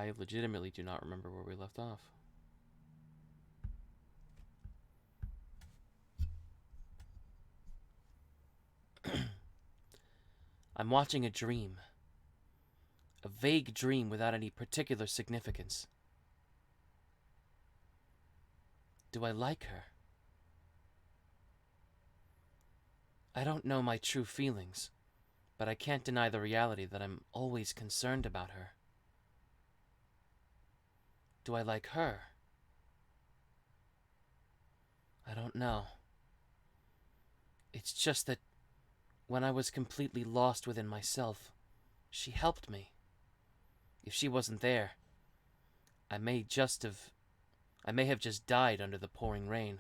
I legitimately do not remember where we left off. I'm watching a dream. A vague dream without any particular significance. Do I like her? I don't know my true feelings, but I can't deny the reality that I'm always concerned about her. Do I like her? I don't know. It's just that when I was completely lost within myself, she helped me. If she wasn't there, I may have just died under the pouring rain.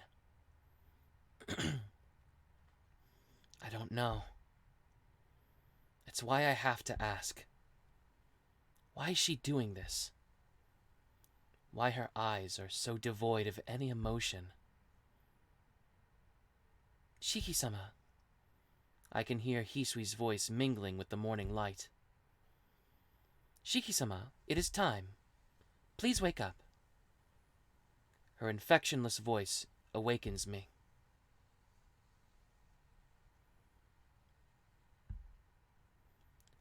I don't know. It's why I have to ask. Why is she doing this? Why her eyes are so devoid of any emotion? Shiki-sama. I can hear Hisui's voice mingling with the morning light. Shiki-sama, it is time. Please wake up. Her infectionless voice awakens me.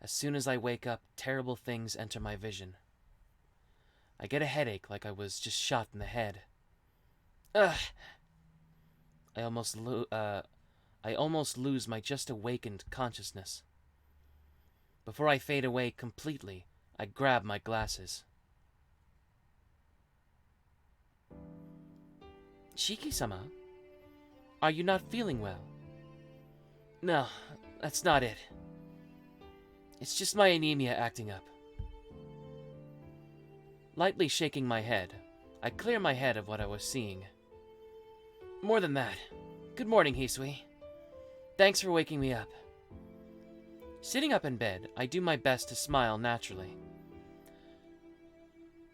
As soon as I wake up, terrible things enter my vision. I get a headache like I was just shot in the head. Ugh! I almost lose my just awakened consciousness. Before I fade away completely, I grab my glasses. Shiki-sama, are you not feeling well? No, that's not it. It's just my anemia acting up. Lightly shaking my head, I clear my head of what I was seeing. More than that, good morning, Hisui. Thanks for waking me up. Sitting up in bed, I do my best to smile naturally.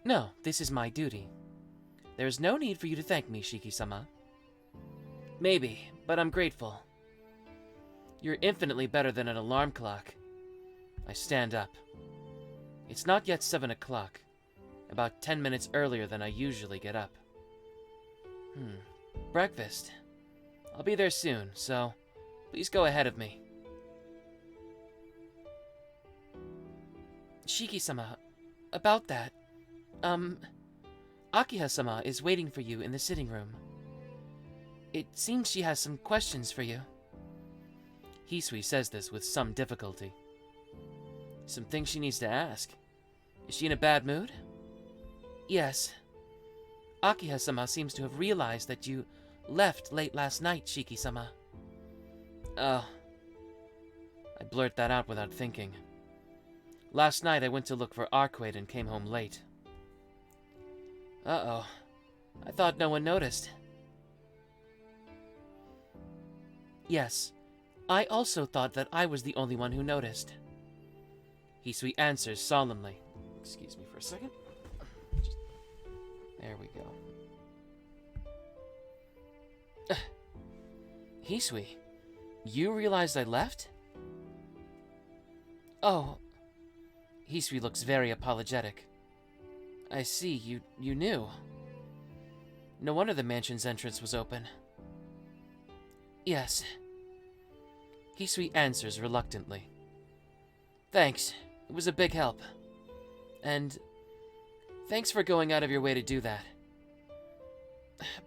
No, this is my duty. There is no need for you to thank me, Shiki-sama. Maybe, but I'm grateful. You're infinitely better than an alarm clock. I stand up. It's not yet 7 o'clock. About 10 minutes earlier than I usually get up. Breakfast. I'll be there soon, so please go ahead of me. Shiki-sama, about that, Akiha-sama is waiting for you in the sitting room. It seems she has some questions for you. Hisui says this with some difficulty. Some things she needs to ask. Is she in a bad mood? Yes. Akiha-sama seems to have realized that you left late last night, Shiki-sama. Oh. I blurt that out without thinking. Last night I went to look for Arcueid and came home late. Uh-oh. I thought no one noticed. Yes. I also thought that I was the only one who noticed. Hisui answers solemnly. Excuse me for a second. There we go. Hisui, you realized I left? Oh. Hisui looks very apologetic. I see, you knew. No wonder the mansion's entrance was open. Yes. Hisui answers reluctantly. Thanks. It was a big help. And thanks for going out of your way to do that.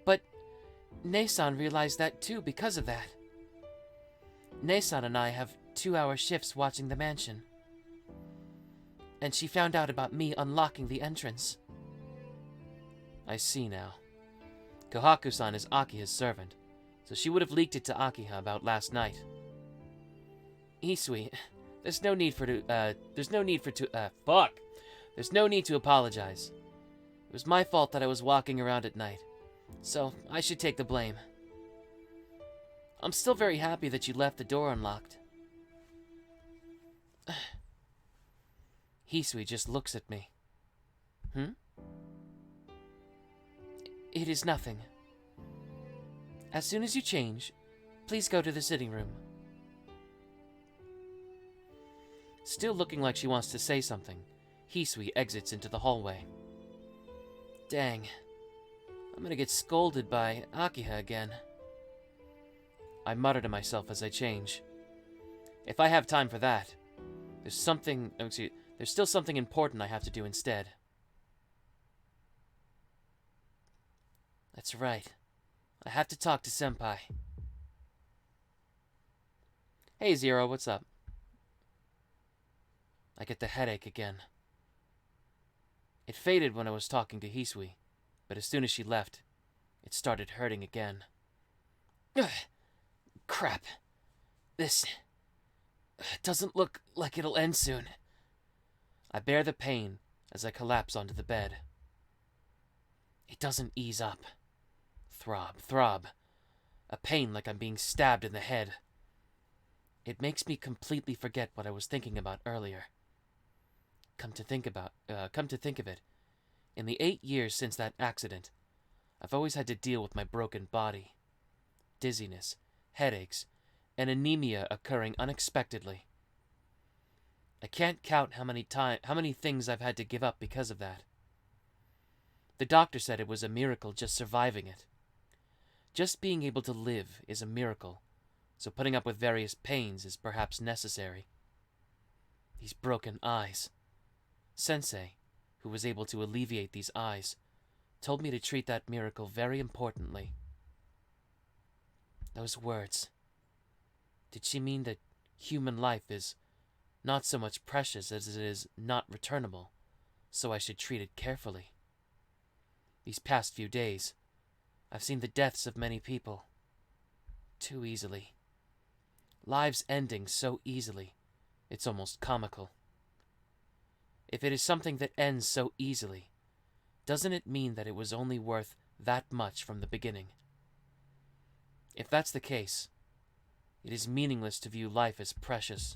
But Ne-san realized that too because of that. Ne-san and I have 2-hour shifts watching the mansion. And she found out about me unlocking the entrance. I see now. Kohaku-san is Akiha's servant, so she would have leaked it to Akiha about last night. Hisui, there's no need to apologize. It was my fault that I was walking around at night, so I should take the blame. I'm still very happy that you left the door unlocked. Hisui just looks at me. It is nothing. As soon as you change, please go to the sitting room. Still looking like she wants to say something, Hisui exits into the hallway. Dang. I'm gonna get scolded by Akiha again. I mutter to myself as I change. If I have time for that, there's still something important I have to do instead. That's right. I have to talk to Senpai. Hey, Zero, what's up? I get the headache again. It faded when I was talking to Hisui, but as soon as she left, it started hurting again. Ugh, crap. This doesn't look like it'll end soon. I bear the pain as I collapse onto the bed. It doesn't ease up. Throb, throb. A pain like I'm being stabbed in the head. It makes me completely forget what I was thinking about earlier. Come to think of it, in the 8 years since that accident, I've always had to deal with my broken body. Dizziness, headaches, and anemia occurring unexpectedly. I can't count how many things I've had to give up because of that. The doctor said it was a miracle just surviving it. Just being able to live is a miracle, so putting up with various pains is perhaps necessary. These broken eyes. Sensei, who was able to alleviate these eyes, told me to treat that miracle very importantly. Those words. Did she mean that human life is not so much precious as it is not returnable, so I should treat it carefully? These past few days, I've seen the deaths of many people. Too easily. Lives ending so easily, it's almost comical. If it is something that ends so easily, doesn't it mean that it was only worth that much from the beginning? If that's the case, it is meaningless to view life as precious.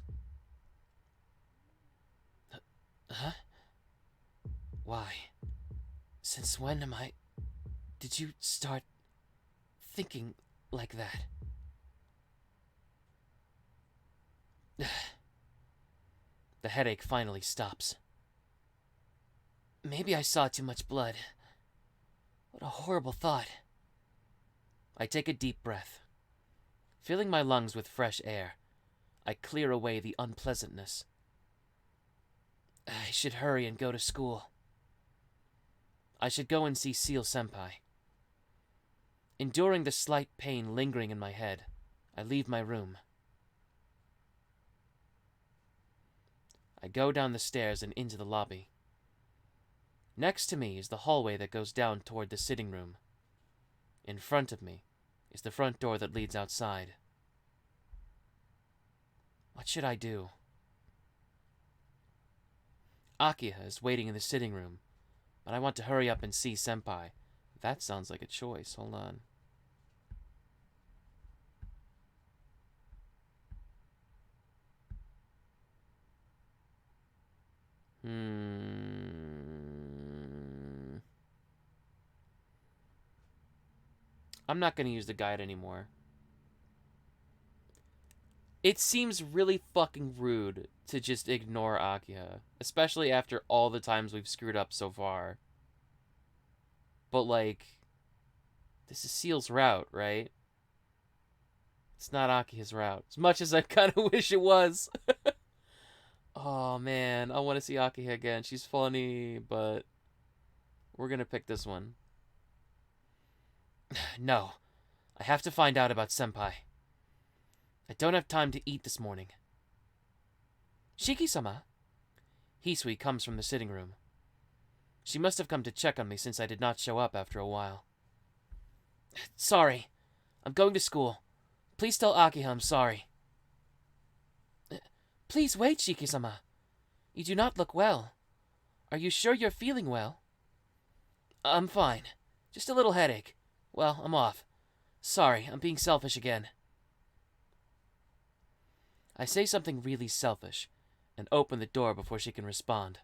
Huh? Why? Since when did you start thinking like that? The headache finally stops. Maybe I saw too much blood. What a horrible thought. I take a deep breath. Filling my lungs with fresh air, I clear away the unpleasantness. I should hurry and go to school. I should go and see Seal Senpai. Enduring the slight pain lingering in my head, I leave my room. I go down the stairs and into the lobby. Next to me is the hallway that goes down toward the sitting room. In front of me is the front door that leads outside. What should I do? Akiha is waiting in the sitting room, but I want to hurry up and see Senpai. That sounds like a choice. Hold on. I'm not going to use the guide anymore. It seems really fucking rude to just ignore Akiha, especially after all the times we've screwed up so far. But, like, this is Seal's route, right? It's not Akiha's route. As much as I kind of wish it was. Oh, man. I want to see Akiha again. She's funny, but we're going to pick this one. No. I have to find out about Senpai. I don't have time to eat this morning. Shiki-sama? Hisui comes from the sitting room. She must have come to check on me since I did not show up after a while. Sorry. I'm going to school. Please tell Akiha I'm sorry. Please wait, Shiki-sama. You do not look well. Are you sure you're feeling well? I'm fine. Just a little headache. Well, I'm off. Sorry, I'm being selfish again. I say something really selfish and open the door before she can respond.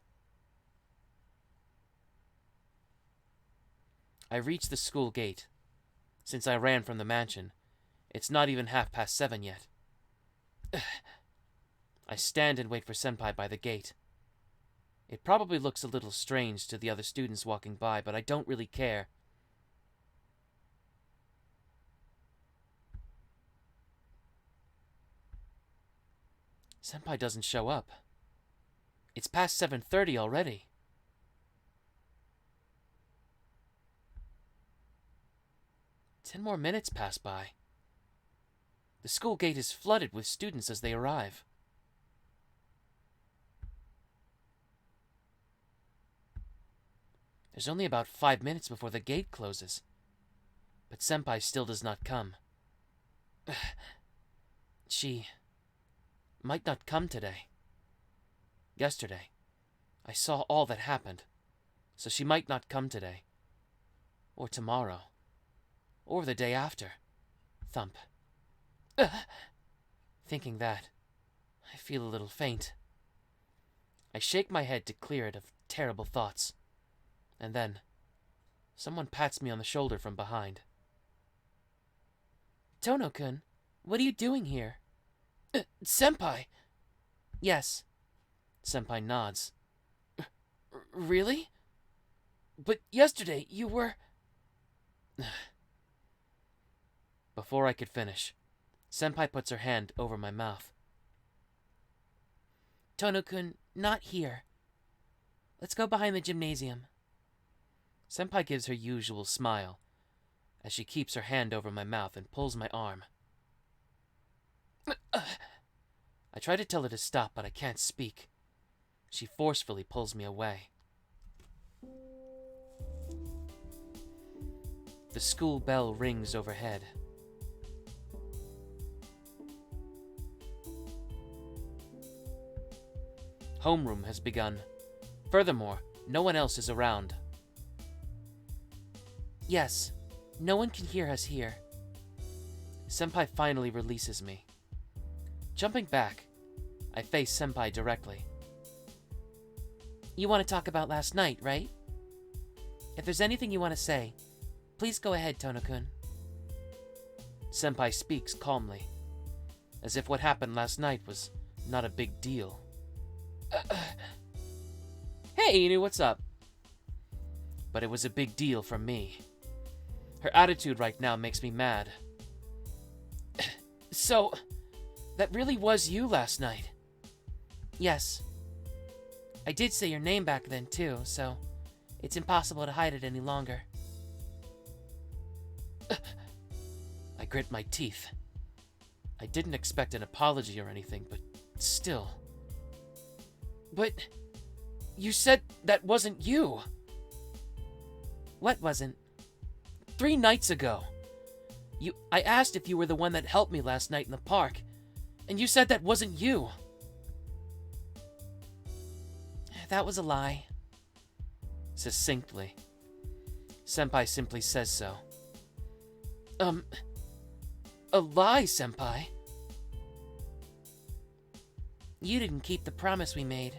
I reach the school gate. Since I ran from the mansion, it's not even 7:30 yet. I stand and wait for Senpai by the gate. It probably looks a little strange to the other students walking by, but I don't really care. Senpai doesn't show up. It's past 7:30 already. Ten more minutes pass by. The school gate is flooded with students as they arrive. There's only about 5 minutes before the gate closes, but Senpai still does not come. She might not come today. Yesterday, I saw all that happened, so she might not come today. Or tomorrow. Or the day after. Thump. Thinking that, I feel a little faint. I shake my head to clear it of terrible thoughts. And then, someone pats me on the shoulder from behind. Tohno-kun, what are you doing here? Senpai! Yes. Senpai nods. Really? But yesterday you were... Before I could finish, Senpai puts her hand over my mouth. Tohno-kun, not here. Let's go behind the gymnasium. Senpai gives her usual smile as she keeps her hand over my mouth and pulls my arm. I try to tell her to stop, but I can't speak. She forcefully pulls me away. The school bell rings overhead. Homeroom has begun. Furthermore, no one else is around. Yes, no one can hear us here. Senpai finally releases me. Jumping back, I face Senpai directly. You want to talk about last night, right? If there's anything you want to say, please go ahead, Tohno-kun. Senpai speaks calmly, as if what happened last night was not a big deal. Hey, Inu, what's up? But it was a big deal for me. Her attitude right now makes me mad. So, that really was you last night? Yes. I did say your name back then, too, so it's impossible to hide it any longer. I grit my teeth. I didn't expect an apology or anything, but still. But you said that wasn't you. What wasn't? 3 nights ago. I asked if you were the one that helped me last night in the park, and you said that wasn't you. That was a lie. Succinctly. Senpai simply says so. A lie, Senpai? You didn't keep the promise we made.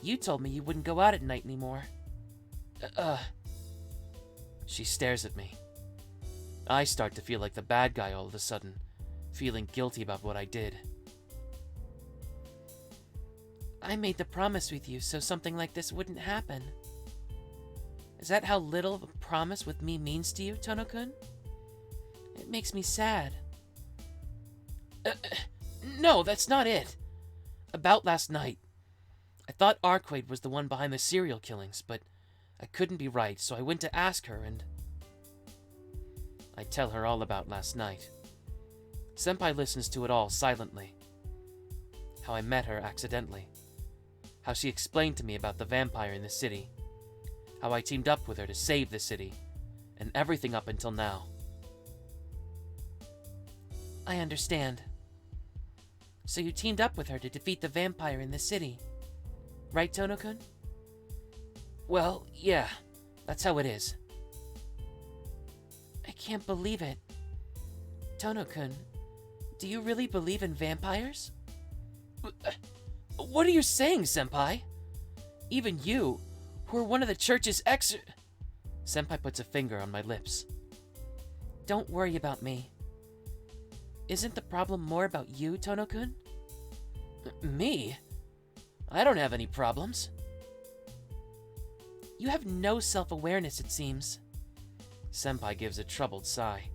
You told me you wouldn't go out at night anymore. She stares at me. I start to feel like the bad guy all of a sudden, feeling guilty about what I did. I made the promise with you so something like this wouldn't happen. Is that how little of a promise with me means to you, Tohno-kun? It makes me sad. No, that's not it. About last night. I thought Arcueid was the one behind the serial killings, but I couldn't be right, so I went to ask her and... I tell her all about last night. Senpai listens to it all silently. How I met her accidentally. How she explained to me about the vampire in the city. How I teamed up with her to save the city. And everything up until now. I understand. So you teamed up with her to defeat the vampire in the city. Right, Tohno-kun? Well, yeah. That's how it is. I can't believe it. Tohno-kun, do you really believe in vampires? What are you saying, Senpai? Even you, who are one of the church's Senpai puts a finger on my lips. Don't worry about me. Isn't the problem more about you, Tohno-kun? Me? I don't have any problems. You have no self-awareness, it seems. Senpai gives a troubled sigh.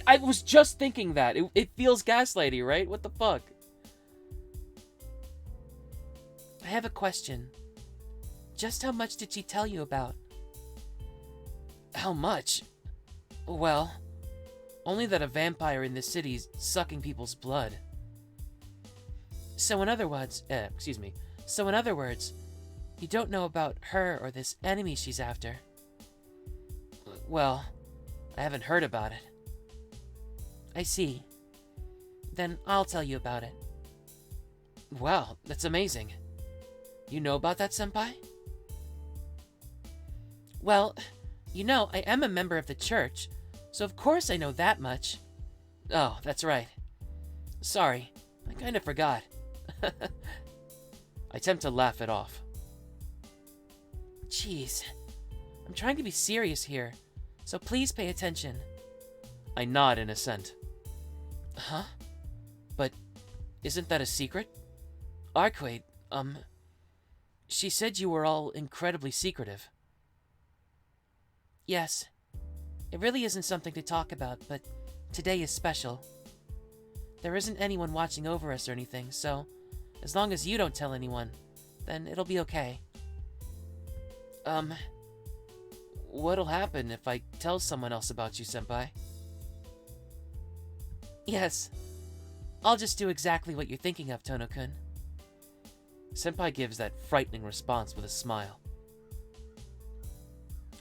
I was just thinking that. It feels gaslighty, right? What the fuck? I have a question. Just how much did she tell you about? How much? Well, only that a vampire in this city's sucking people's blood. So in other words, you don't know about her or this enemy she's after. Well, I haven't heard about it. I see. Then I'll tell you about it. Wow, that's amazing. You know about that, Senpai? Well, you know, I am a member of the church, so of course I know that much. Oh, that's right. Sorry, I kind of forgot. I attempt to laugh it off. Jeez, I'm trying to be serious here, so please pay attention. I nod in assent. Huh? But isn't that a secret? Arcueid, she said you were all incredibly secretive. Yes, it really isn't something to talk about, but today is special. There isn't anyone watching over us or anything, so as long as you don't tell anyone, then it'll be okay. What'll happen if I tell someone else about you, Senpai? Yes, I'll just do exactly what you're thinking of, Tohno-kun. Senpai gives that frightening response with a smile.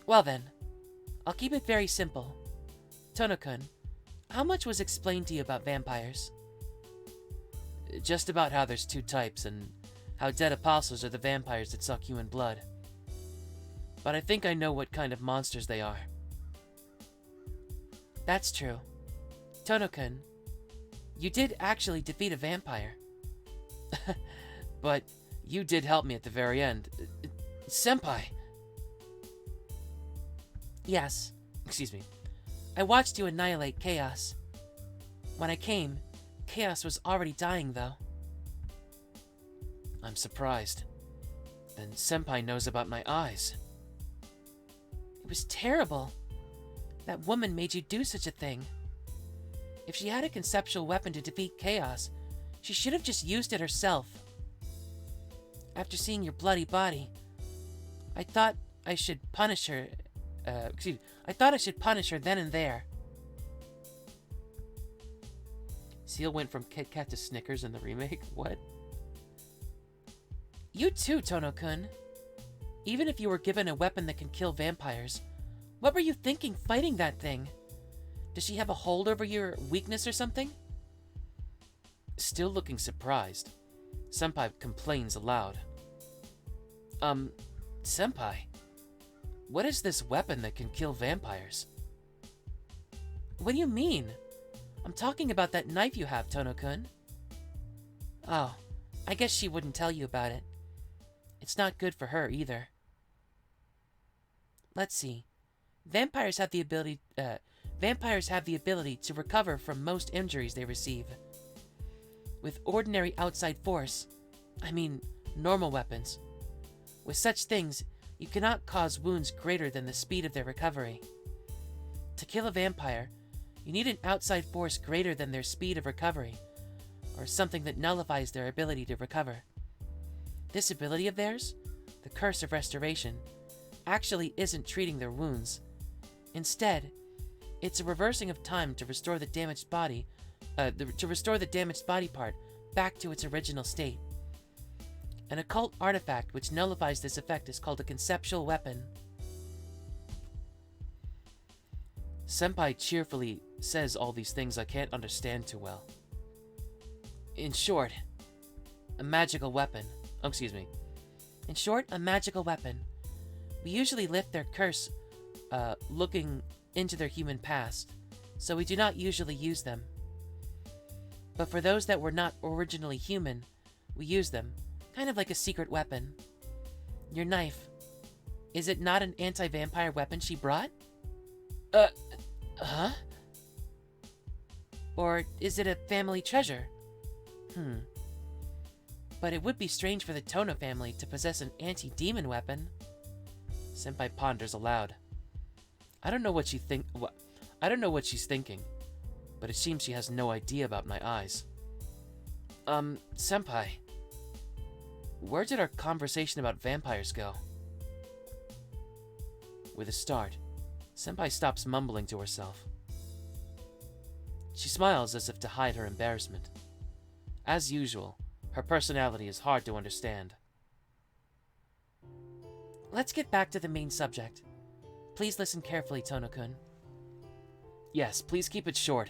Well then, I'll keep it very simple. Tohno-kun, how much was explained to you about vampires? Just about how there's two types, and how dead apostles are the vampires that suck human blood. But I think I know what kind of monsters they are. That's true. Tohno-kun, you did actually defeat a vampire. But you did help me at the very end. Senpai! Yes, excuse me. I watched you annihilate Chaos. When I came, Chaos was already dying, though. I'm surprised. Then Senpai knows about my eyes. It was terrible. That woman made you do such a thing. If she had a conceptual weapon to defeat Chaos, she should have just used it herself. After seeing your bloody body, I thought I should punish her. I thought I should punish her then and there. Seal went from Kit Kat to Snickers in the remake? What? You too, Tohno-kun. Even if you were given a weapon that can kill vampires, what were you thinking fighting that thing? Does she have a hold over your weakness or something? Still looking surprised, Senpai complains aloud. Senpai, what is this weapon that can kill vampires? What do you mean? I'm talking about that knife you have, Tohno-kun. Oh, I guess she wouldn't tell you about it. It's not good for her either. Let's see. Vampires have the ability to recover from most injuries they receive. With ordinary outside force, I mean normal weapons. With such things, you cannot cause wounds greater than the speed of their recovery. To kill a vampire, you need an outside force greater than their speed of recovery, or something that nullifies their ability to recover. This ability of theirs, the Curse of Restoration, actually isn't treating their wounds. Instead, it's a reversing of time to restore the damaged body, part back to its original state. An occult artifact which nullifies this effect is called a conceptual weapon. Senpai cheerfully says all these things I can't understand too well. In short, a magical weapon. In short, a magical weapon. We usually lift their curse, looking into their human past, so we do not usually use them. But for those that were not originally human, we use them, kind of like a secret weapon. Your knife, is it not an anti-vampire weapon she brought? Huh? Or is it a family treasure? But it would be strange for the Tohno family to possess an anti-demon weapon. Senpai ponders aloud. I don't know what she's thinking, but it seems she has no idea about my eyes. Senpai, where did our conversation about vampires go? With a start, Senpai stops mumbling to herself. She smiles as if to hide her embarrassment. As usual, her personality is hard to understand. Let's get back to the main subject. Please listen carefully, Tohno-kun. Yes, please keep it short.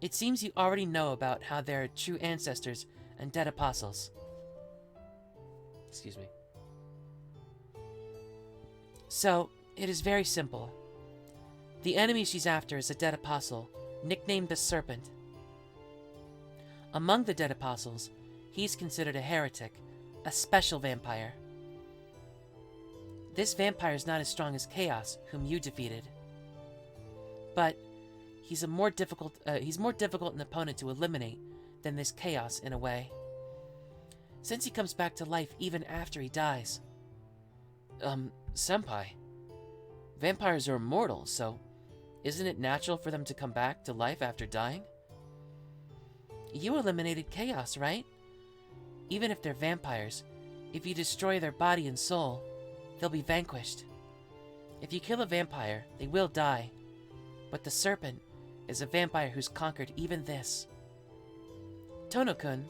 It seems you already know about how there are true ancestors and dead apostles. Excuse me. So, it is very simple. The enemy she's after is a dead apostle, nicknamed the Serpent. Among the dead apostles, he's considered a heretic, a special vampire. This vampire is not as strong as Chaos, whom you defeated. But he's more difficult an opponent to eliminate than this Chaos in a way. Since he comes back to life even after he dies. Senpai, vampires are immortal, so isn't it natural for them to come back to life after dying? You eliminated Chaos, right? Even if they're vampires, if you destroy their body and soul, they'll be vanquished. If you kill a vampire, they will die. But the Serpent is a vampire who's conquered even this. Tohno-kun,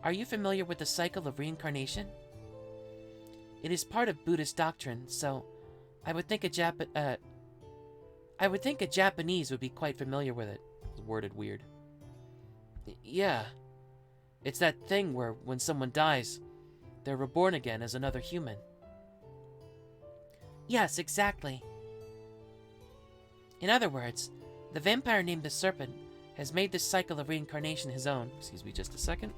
are you familiar with the cycle of reincarnation? It is part of Buddhist doctrine, so I would think a Japanese would be quite familiar with it. It's worded weird. Yeah. It's that thing where when someone dies, they're reborn again as another human. Yes, exactly. In other words, the vampire named the Serpent has made this cycle of reincarnation his own. Excuse me just a second.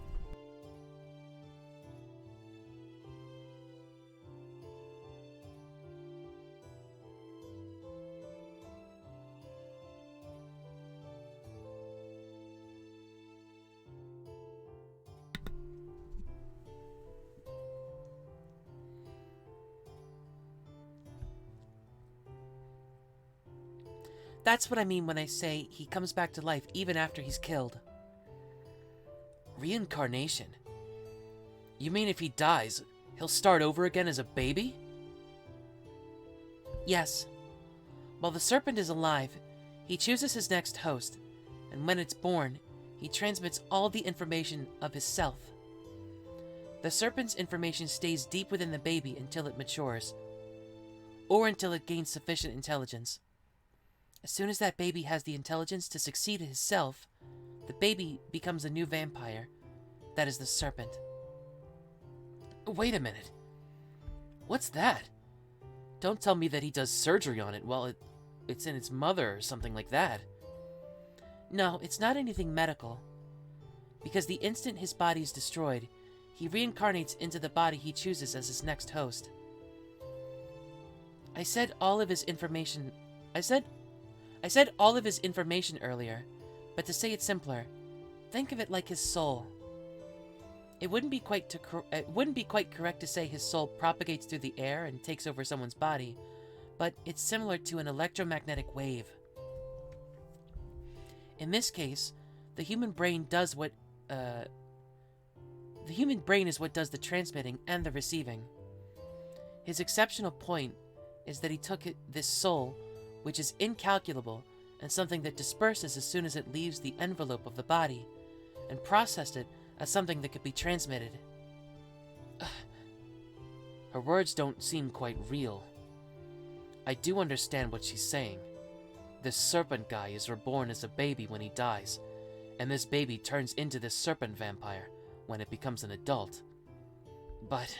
That's what I mean when I say he comes back to life even after he's killed. Reincarnation? You mean if he dies, he'll start over again as a baby? Yes. While the Serpent is alive, he chooses his next host, and when it's born, he transmits all the information of his self. The Serpent's information stays deep within the baby until it matures, or until it gains sufficient intelligence. As soon as that baby has the intelligence to succeed his self, the baby becomes a new vampire. That is the Serpent. Wait a minute. What's that? Don't tell me that he does surgery on it while it's in its mother or something like that. No, it's not anything medical. Because the instant his body is destroyed, he reincarnates into the body he chooses as his next host. I said all of his information earlier, but to say it simpler, think of it like his soul. It wouldn't be quite correct to say his soul propagates through the air and takes over someone's body, but it's similar to an electromagnetic wave. In this case, the human brain is what does the transmitting and the receiving. His exceptional point is that he took this soul, which is incalculable and something that disperses as soon as it leaves the envelope of the body, and processed it as something that could be transmitted. Her words don't seem quite real. I do understand what she's saying. This Serpent guy is reborn as a baby when he dies, and this baby turns into this Serpent vampire when it becomes an adult. But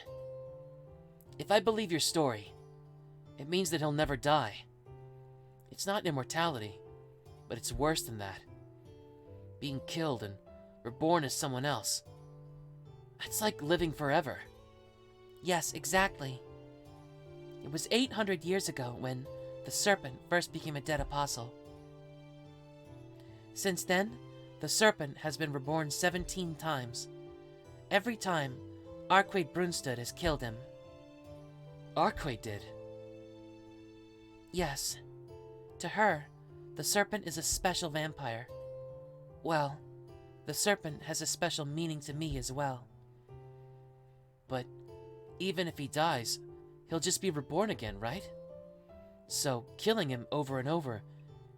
if I believe your story, it means that he'll never die. It's not immortality, but it's worse than that. Being killed and reborn as someone else. It's like living forever. Yes, exactly. It was 800 years ago when the Serpent first became a dead apostle. Since then, the Serpent has been reborn 17 times. Every time, Arcueid Brunstad has killed him. Arcueid did. Yes. To her, the serpent is a special vampire. Well, the serpent has a special meaning to me as well. But even if he dies, he'll just be reborn again, right? So killing him over and over,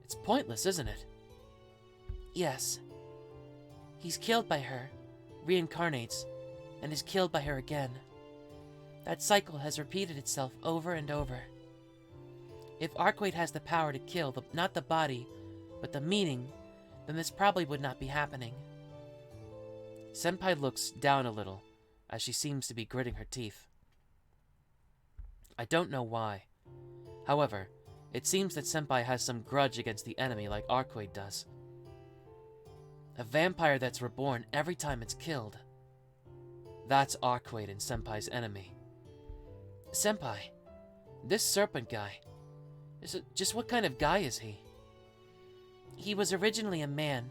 it's pointless, isn't it? Yes. He's killed by her, reincarnates, and is killed by her again. That cycle has repeated itself over and over. If Arcueid has the power to kill, not the body, but the meaning, then this probably would not be happening. Senpai looks down a little, as she seems to be gritting her teeth. I don't know why. However, it seems that Senpai has some grudge against the enemy like Arcueid does. A vampire that's reborn every time it's killed. That's Arcueid and Senpai's enemy. Senpai, this serpent guy, just what kind of guy is he? He was originally a man,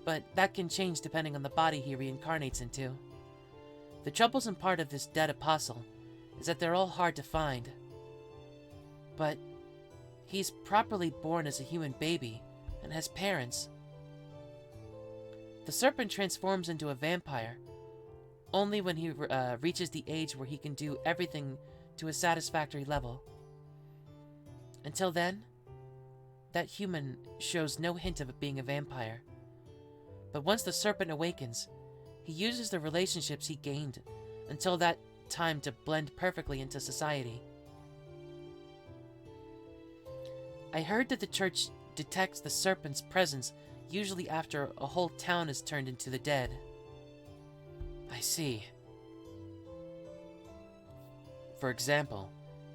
but that can change depending on the body he reincarnates into. The troublesome part of this dead apostle is that they're all hard to find. But he's properly born as a human baby and has parents. The serpent transforms into a vampire only when he reaches the age where he can do everything to a satisfactory level. Until then, that human shows no hint of it being a vampire. But once the serpent awakens, he uses the relationships he gained until that time to blend perfectly into society. I heard that the church detects the serpent's presence usually after a whole town is turned into the dead. I see. For example,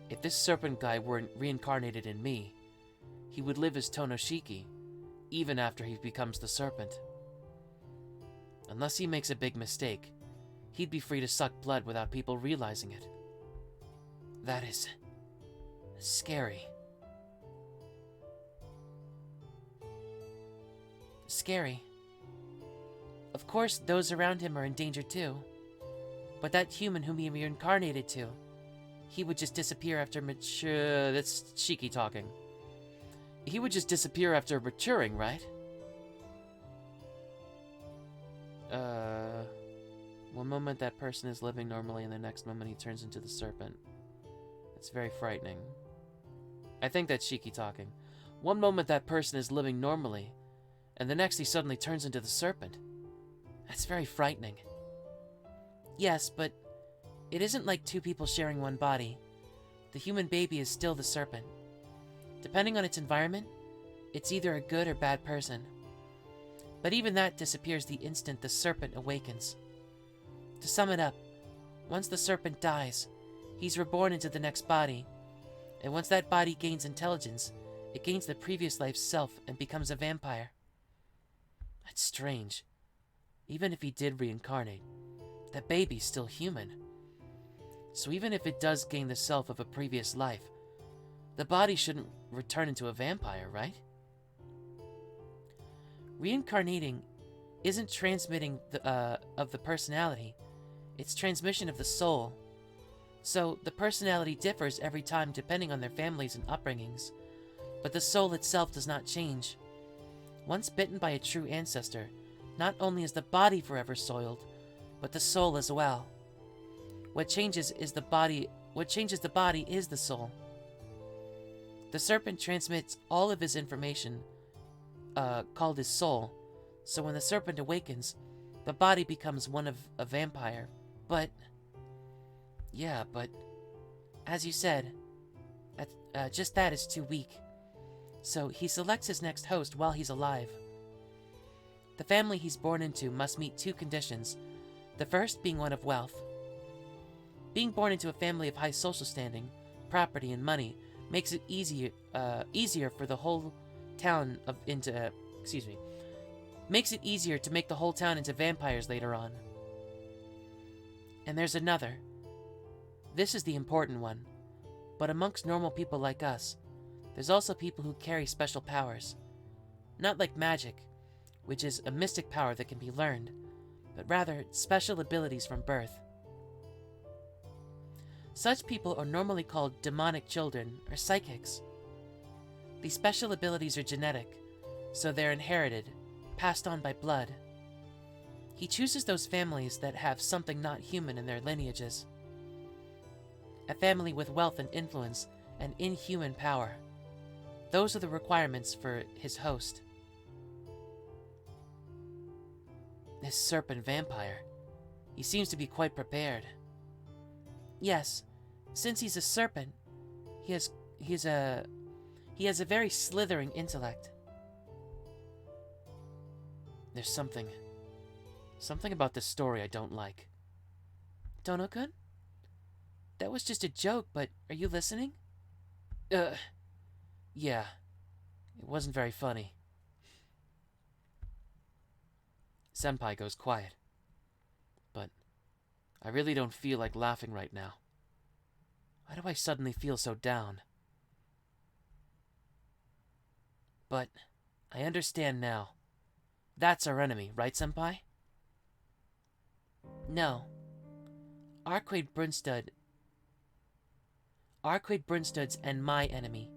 if this serpent guy weren't reincarnated in me, he would live as Tohno, even after he becomes the serpent. Unless he makes a big mistake, he'd be free to suck blood without people realizing it. That is scary. Scary. Of course, those around him are in danger too. But that human whom he reincarnated to, he would just disappear after mature... That's Shiki talking. He would just disappear after maturing, right? One moment that person is living normally, and the next moment he turns into the serpent. It's very frightening. I think that's Shiki talking. One moment that person is living normally, and the next he suddenly turns into the serpent. That's very frightening. Yes, but it isn't like two people sharing one body. The human baby is still the serpent. Depending on its environment, it's either a good or bad person. But even that disappears the instant the serpent awakens. To sum it up, once the serpent dies, he's reborn into the next body, and once that body gains intelligence, it gains the previous life's self and becomes a vampire. That's strange. Even if he did reincarnate, that baby's still human. So even if it does gain the self of a previous life, the body shouldn't return into a vampire, right? Reincarnating isn't transmitting of the personality, it's transmission of the soul. So the personality differs every time depending on their families and upbringings, but the soul itself does not change. Once bitten by a true ancestor, not only is the body forever soiled, but the soul as well. What changes the body is the soul. The serpent transmits all of his information, called his soul, so when the serpent awakens, the body becomes one of a vampire. But, as you said, just that is too weak. So he selects his next host while he's alive. The family he's born into must meet two conditions, the first being one of wealth. Being born into a family of high social standing, property, and money makes it easier for the whole town makes it easier to make the whole town into vampires later on. And there's another. This is the important one. But amongst normal people like us, there's also people who carry special powers. Not like magic, which is a mystic power that can be learned, but rather special abilities from birth. Such people are normally called demonic children or psychics. These special abilities are genetic, so they're inherited, passed on by blood. He chooses those families that have something not human in their lineages. A family with wealth and influence and inhuman power. Those are the requirements for his host. This serpent vampire. He seems to be quite prepared. Yes, since he's a serpent, he has a very slithering intellect. There's something about this story I don't like. Tohno-kun? That was just a joke, but are you listening? Yeah. It wasn't very funny. Senpai goes quiet. But I really don't feel like laughing right now. Why do I suddenly feel so down? But I understand now. That's our enemy, right, Senpai? No. Arcueid Brunstud's and my enemy.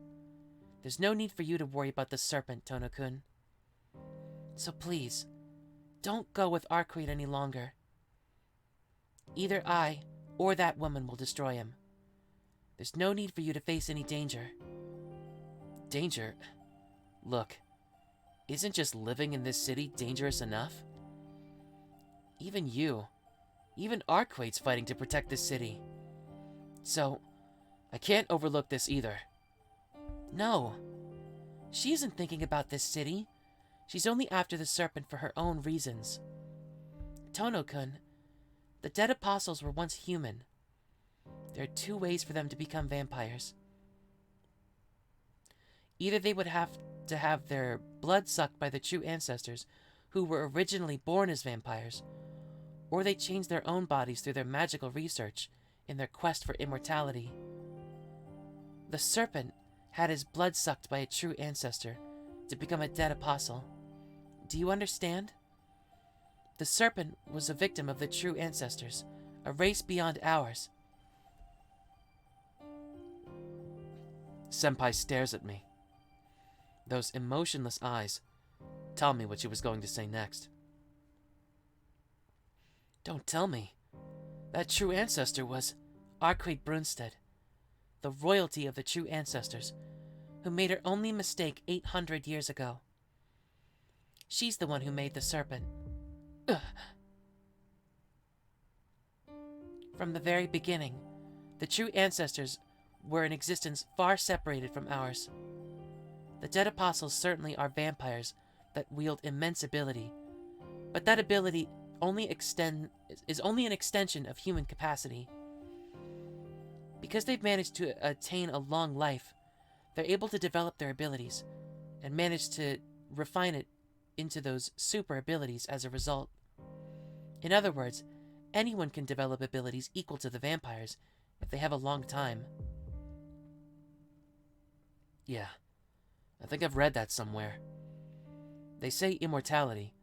There's no need for you to worry about the serpent, Tohno-kun. So please, don't go with Arcueid any longer. Either I or that woman will destroy him. There's no need for you to face any danger. Danger? Look, isn't just living in this city dangerous enough? Even Arcueid's fighting to protect this city. So, I can't overlook this either. No, she isn't thinking about this city. She's only after the serpent for her own reasons. Tohno-kun, the dead apostles were once human. There are two ways for them to become vampires. Either they would have to have their blood sucked by the true ancestors who were originally born as vampires, or they change their own bodies through their magical research in their quest for immortality. The serpent had his blood sucked by a true ancestor to become a dead apostle. Do you understand? The serpent was a victim of the true ancestors, a race beyond ours. Senpai stares at me. Those emotionless eyes tell me what she was going to say next. Don't tell me. That true ancestor was Arcueid Brunstud, the royalty of the true ancestors, who made her only mistake 800 years ago. She's the one who made the serpent. Ugh. From the very beginning, the true ancestors were in existence far separated from ours. The dead apostles certainly are vampires that wield immense ability, but that ability is only an extension of human capacity. Because they've managed to attain a long life, they're able to develop their abilities and manage to refine it into those super abilities as a result. In other words, anyone can develop abilities equal to the vampires if they have a long time. Yeah, I think I've read that somewhere. They say immortality,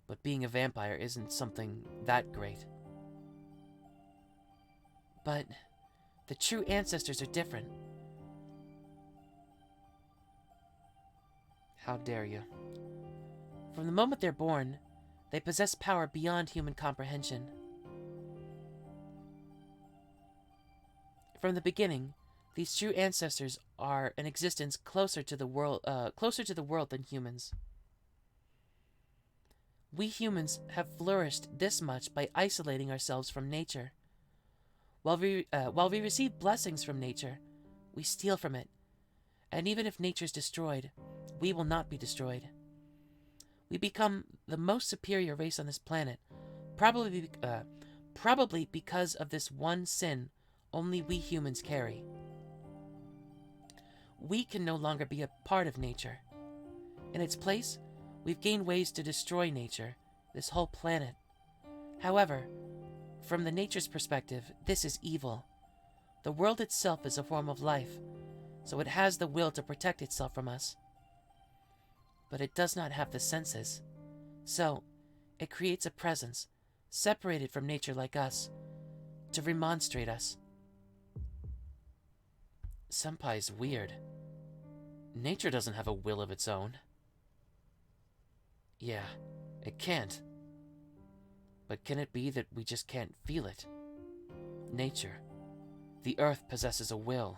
but being a vampire isn't something that great. But the true ancestors are different. How dare you? From the moment they're born, they possess power beyond human comprehension. From the beginning, these true ancestors are in existence closer to the world than humans. We humans have flourished this much by isolating ourselves from nature. While we receive blessings from nature, we steal from it. And even if nature's destroyed, we will not be destroyed. We become the most superior race on this planet, probably because of this one sin only we humans carry. We can no longer be a part of nature. In its place, we've gained ways to destroy nature, this whole planet. However, from the nature's perspective, this is evil. The world itself is a form of life, so it has the will to protect itself from us. But it does not have the senses. So, it creates a presence, separated from nature like us, to remonstrate us. Senpai's weird. Nature doesn't have a will of its own. Yeah, it can't. But can it be that we just can't feel it? Nature, the earth possesses a will.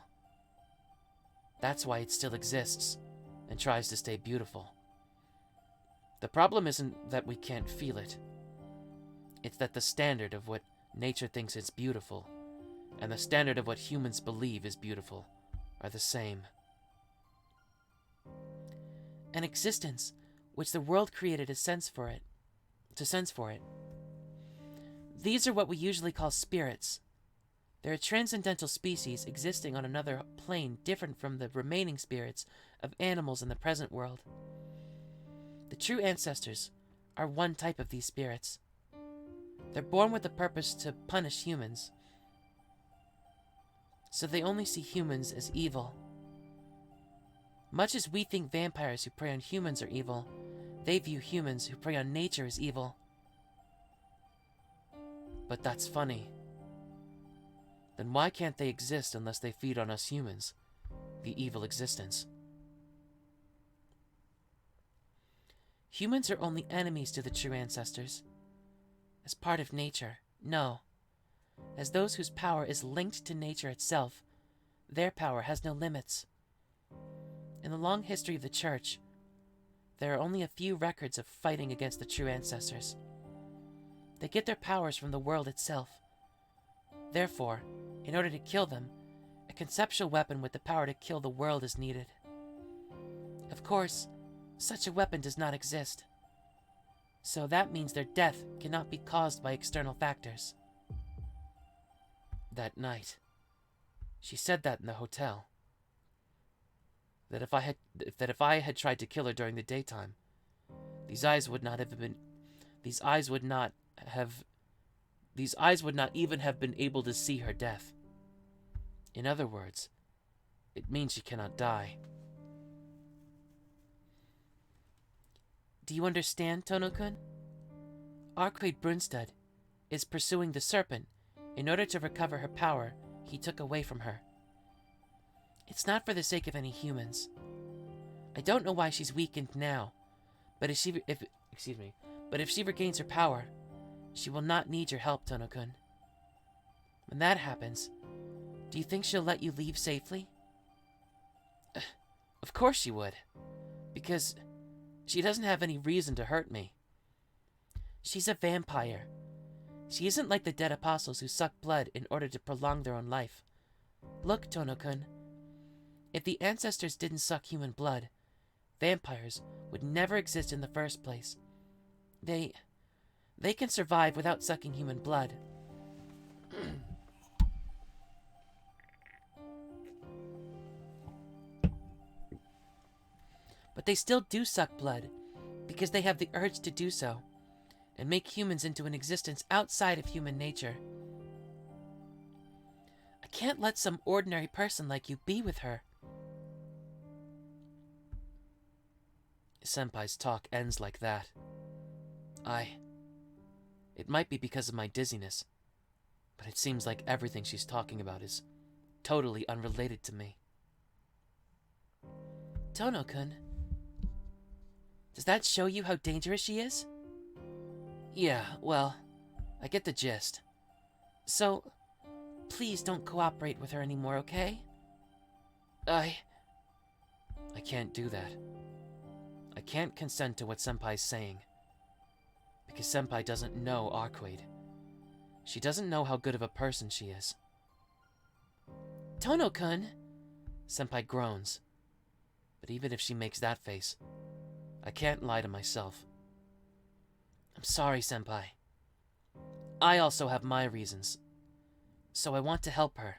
That's why it still exists and tries to stay beautiful. The problem isn't that we can't feel it. It's that the standard of what nature thinks is beautiful and the standard of what humans believe is beautiful are the same. An existence which the world created to sense for it. These are what we usually call spirits. They're a transcendental species existing on another plane different from the remaining spirits of animals in the present world. The true ancestors are one type of these spirits. They're born with the purpose to punish humans, so they only see humans as evil. Much as we think vampires who prey on humans are evil, they view humans who prey on nature as evil. But that's funny. Then why can't they exist unless they feed on us humans, the evil existence? Humans are only enemies to the true ancestors. As part of nature, no. As those whose power is linked to nature itself, their power has no limits. In the long history of the Church, there are only a few records of fighting against the true ancestors. They get their powers from the world itself. Therefore, in order to kill them, a conceptual weapon with the power to kill the world is needed. Of course, such a weapon does not exist. So that means their death cannot be caused by external factors. That night, she said that in the hotel. That if I had tried to kill her during the daytime, these eyes would not even have been able to see her death. In other words, it means she cannot die. Do you understand, Tohno-kun? Arcueid Brunstad is pursuing the serpent in order to recover her power he took away from her. It's not for the sake of any humans. I don't know why she's weakened now, but if she regains her power, she will not need your help, Tohno-kun. When that happens, do you think she'll let you leave safely? Of course she would, because she doesn't have any reason to hurt me. She's a vampire. She isn't like the dead apostles who suck blood in order to prolong their own life. Look, Tohno-kun. If the ancestors didn't suck human blood, vampires would never exist in the first place. They can survive without sucking human blood. But they still do suck blood, because they have the urge to do so, and make humans into an existence outside of human nature. I can't let some ordinary person like you be with her. Senpai's talk ends like that. It might be because of my dizziness, but it seems like everything she's talking about is totally unrelated to me. Tohno-kun, does that show you how dangerous she is? Yeah, well, I get the gist. So, please don't cooperate with her anymore, okay? I can't do that. I can't consent to what Senpai's saying. Because Senpai doesn't know Arcueid. She doesn't know how good of a person she is. Tohno-kun! Senpai groans. But even if she makes that face, I can't lie to myself. I'm sorry, Senpai. I also have my reasons. So I want to help her.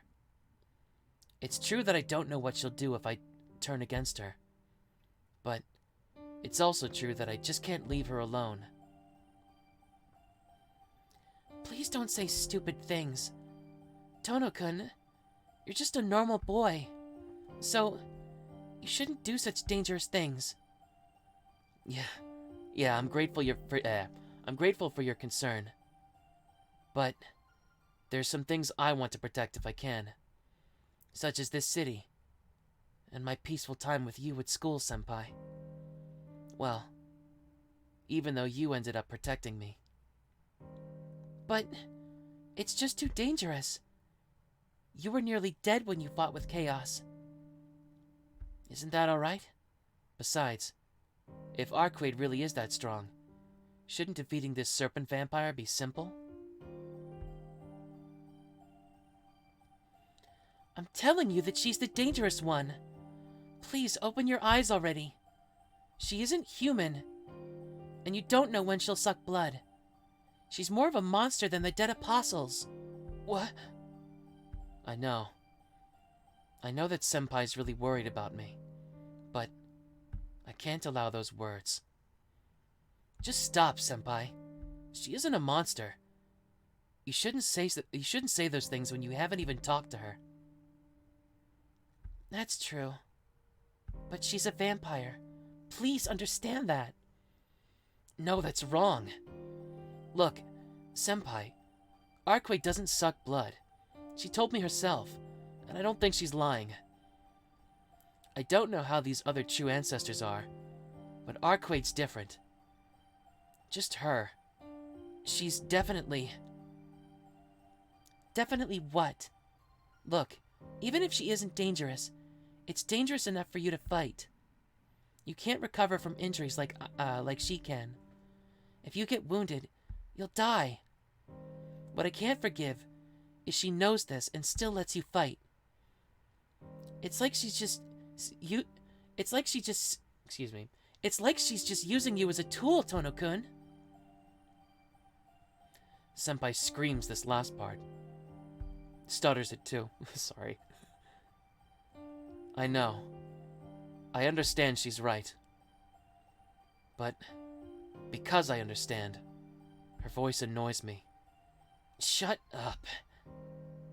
It's true that I don't know what she'll do if I turn against her. But it's also true that I just can't leave her alone. Please don't say stupid things. Tohno-kun, you're just a normal boy. So, you shouldn't do such dangerous things. Yeah, I'm grateful for your concern. But there's some things I want to protect if I can. Such as this city and my peaceful time with you at school, Senpai. Well, even though you ended up protecting me. But it's just too dangerous. You were nearly dead when you fought with Chaos. Isn't that alright? Besides, if Arcueid really is that strong, shouldn't defeating this serpent vampire be simple? I'm telling you that she's the dangerous one. Please open your eyes already. She isn't human, and you don't know when she'll suck blood. She's more of a monster than the dead apostles. What? I know. I know that Senpai's really worried about me, but I can't allow those words. Just stop, Senpai. She isn't a monster. You shouldn't say those things when you haven't even talked to her. That's true. But she's a vampire. Please understand that. No, that's wrong. Look, Senpai, Arcueid doesn't suck blood. She told me herself, and I don't think she's lying. I don't know how these other true ancestors are, but Arcueid's different. Just her. She's definitely... Definitely what? Look, even if she isn't dangerous, it's dangerous enough for you to fight. You can't recover from injuries like she can. If you get wounded, you'll die. What I can't forgive is she knows this and still lets you fight. It's like she's just... It's like she's just using you as a tool, Tohno-kun. Senpai screams this last part. Stutters it too. Sorry. I know. I understand she's right. But because I understand, her voice annoys me. Shut up.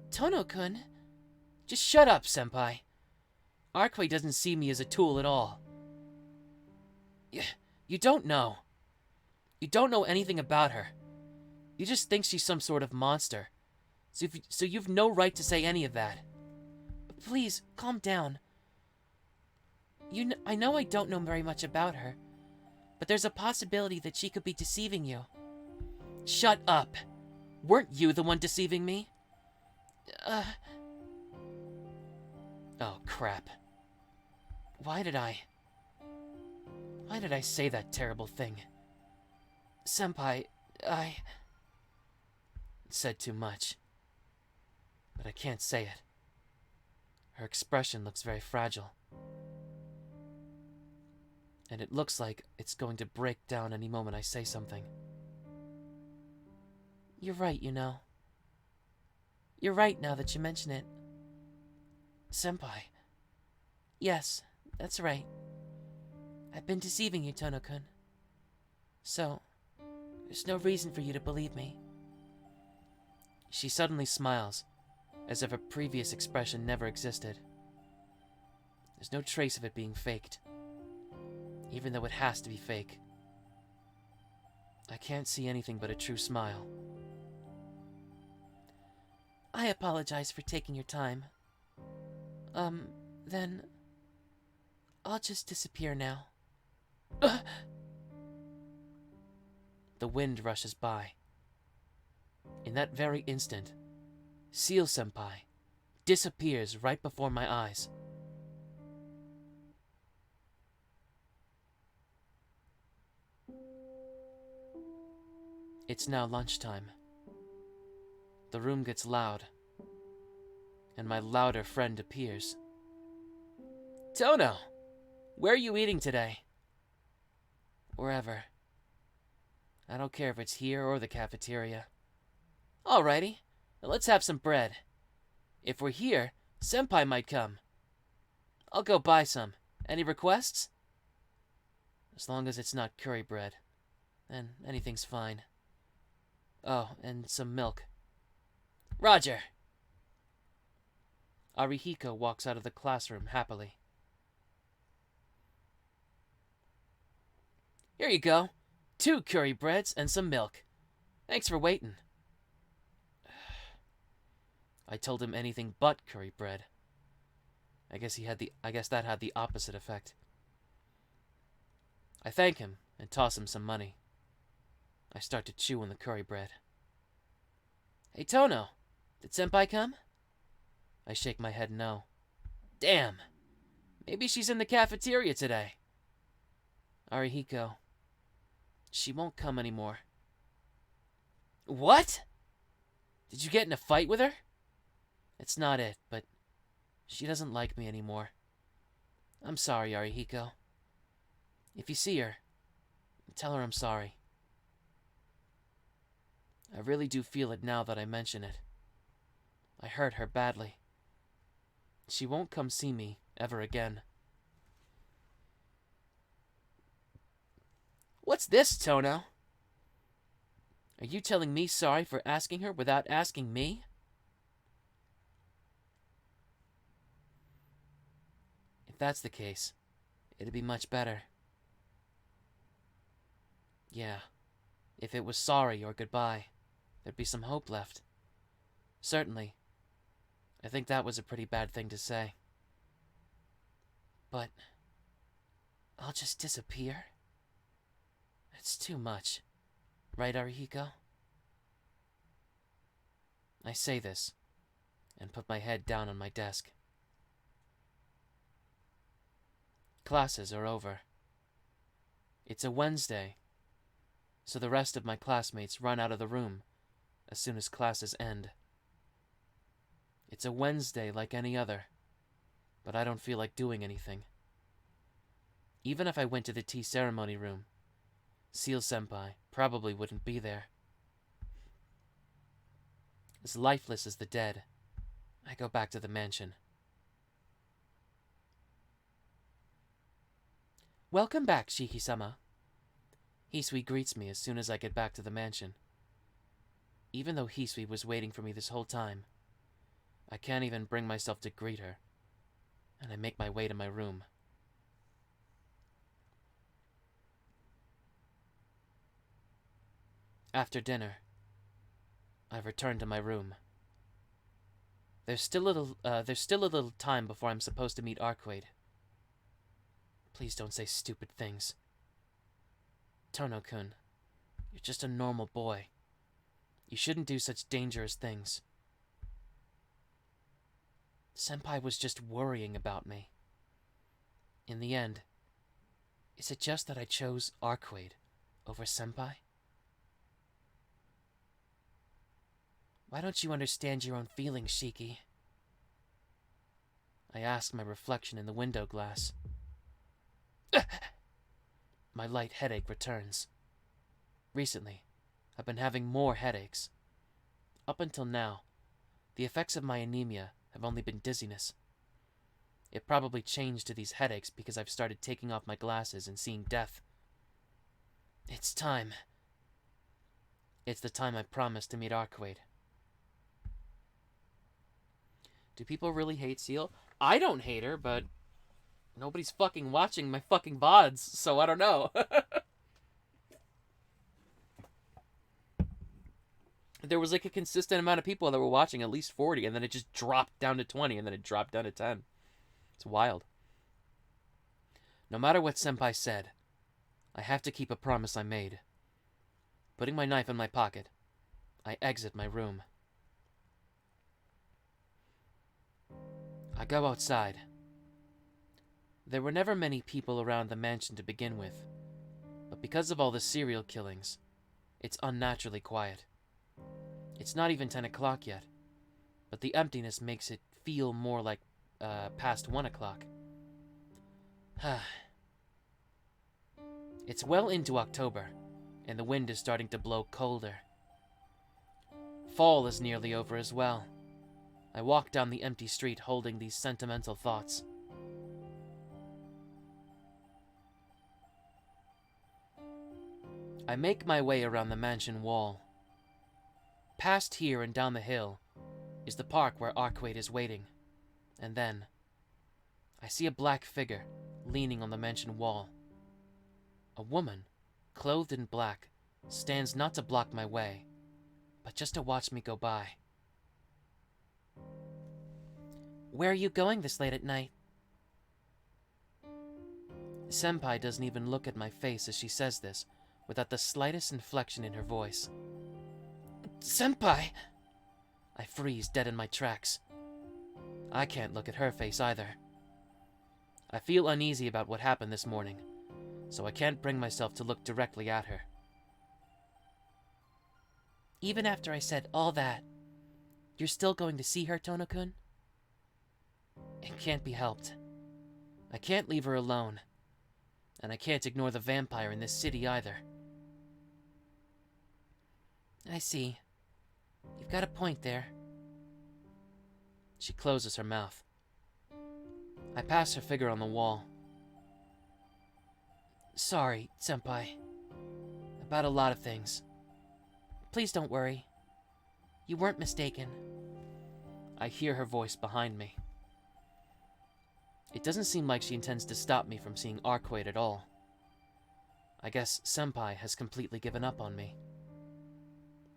Tohno-kun. Just shut up, Senpai. Arcueid doesn't see me as a tool at all. You don't know. You don't know anything about her. You just think she's some sort of monster. So you've no right to say any of that. Please, calm down. I know I don't know very much about her, but there's a possibility that she could be deceiving you. Shut up. Weren't you the one deceiving me? Oh, crap. Why did I say that terrible thing? Senpai, I said too much. But I can't say it. Her expression looks very fragile. And it looks like it's going to break down any moment I say something. You're right, you know. You're right now that you mention it. Senpai. Yes, that's right. I've been deceiving you, Tohno-kun. So, there's no reason for you to believe me. She suddenly smiles, as if her previous expression never existed. There's no trace of it being faked, even though it has to be fake. I can't see anything but a true smile. I apologize for taking your time. Then... I'll just disappear now. The wind rushes by. In that very instant, Seal Senpai disappears right before my eyes. It's now lunchtime. The room gets loud, and my louder friend appears. Tohno! Where are you eating today? Wherever. I don't care if it's here or the cafeteria. Alrighty, let's have some bread. If we're here, Senpai might come. I'll go buy some. Any requests? As long as it's not curry bread, then anything's fine. Oh, and some milk. Roger! Arihiko walks out of the classroom happily. Here you go. 2 curry breads and some milk. Thanks for waiting. I told him anything but curry bread. I guess that had the opposite effect. I thank him and toss him some money. I start to chew on the curry bread. Hey, Tohno, did Senpai come? I shake my head no. Damn! Maybe she's in the cafeteria today. Arihiko. She won't come anymore. What? Did you get in a fight with her? It's not it, but she doesn't like me anymore. I'm sorry, Arihiko. If you see her, tell her I'm sorry. I really do feel it now that I mention it. I hurt her badly. She won't come see me ever again. What's this, Tohno? Are you telling me sorry for asking her without asking me? If that's the case, it'd be much better. Yeah, if it was sorry or goodbye, there'd be some hope left. Certainly. I think that was a pretty bad thing to say. But I'll just disappear? It's too much. Right, Arihiko? I say this, and put my head down on my desk. Classes are over. It's a Wednesday, so the rest of my classmates run out of the room as soon as classes end. It's a Wednesday like any other, but I don't feel like doing anything. Even if I went to the tea ceremony room, Seal-senpai probably wouldn't be there. As lifeless as the dead, I go back to the mansion. Welcome back, Shiki-sama. Hisui greets me as soon as I get back to the mansion. Even though Hisui was waiting for me this whole time, I can't even bring myself to greet her, and I make my way to my room. After dinner, I return to my room. There's still a little time before I'm supposed to meet Arcueid. Please don't say stupid things. Tohno-kun, you're just a normal boy. You shouldn't do such dangerous things. Senpai was just worrying about me. In the end, is it just that I chose Arcueid over Senpai? Why don't you understand your own feelings, Shiki? I ask my reflection in the window glass. My light headache returns. Recently, I've been having more headaches. Up until now, the effects of my anemia have only been dizziness. It probably changed to these headaches because I've started taking off my glasses and seeing death. It's time. It's the time I promised to meet Arcueid. Do people really hate Seal? I don't hate her, but nobody's fucking watching my fucking VODs, so I don't know. There was like a consistent amount of people that were watching, at least 40, and then it just dropped down to 20, and then it dropped down to 10. It's wild. No matter what Senpai said, I have to keep a promise I made. Putting my knife in my pocket, I exit my room. I go outside. There were never many people around the mansion to begin with, but because of all the serial killings, it's unnaturally quiet. It's not even 10 o'clock yet, but the emptiness makes it feel more like past 1 o'clock. It's well into October, and the wind is starting to blow colder. Fall is nearly over as well. I walk down the empty street holding these sentimental thoughts. I make my way around the mansion wall. Past here and down the hill is the park where Arcueid is waiting. And then, I see a black figure leaning on the mansion wall. A woman, clothed in black, stands not to block my way, but just to watch me go by. Where are you going this late at night? Senpai doesn't even look at my face as she says this, without the slightest inflection in her voice. Senpai! I freeze dead in my tracks. I can't look at her face either. I feel uneasy about what happened this morning, so I can't bring myself to look directly at her. Even after I said all that, you're still going to see her, Tohno-kun? It can't be helped. I can't leave her alone, and I can't ignore the vampire in this city either. I see. You've got a point there. She closes her mouth. I pass her figure on the wall. Sorry, Senpai. About a lot of things. Please don't worry. You weren't mistaken. I hear her voice behind me. It doesn't seem like she intends to stop me from seeing Arcueid at all. I guess Senpai has completely given up on me.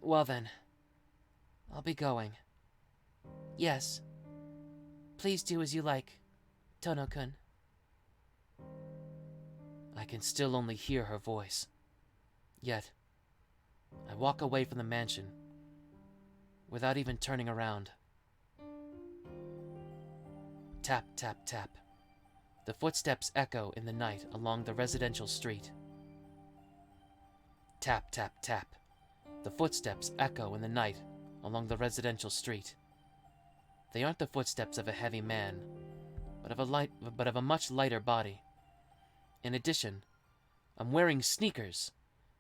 Well then, I'll be going. Yes. Please do as you like, Tohno-kun. I can still only hear her voice. Yet, I walk away from the mansion without even turning around. Tap, tap, tap. The footsteps echo in the night along the residential street. Tap, tap, tap. The footsteps echo in the night along the residential street. They aren't the footsteps of a heavy man, but of a much lighter body. In addition, I'm wearing sneakers,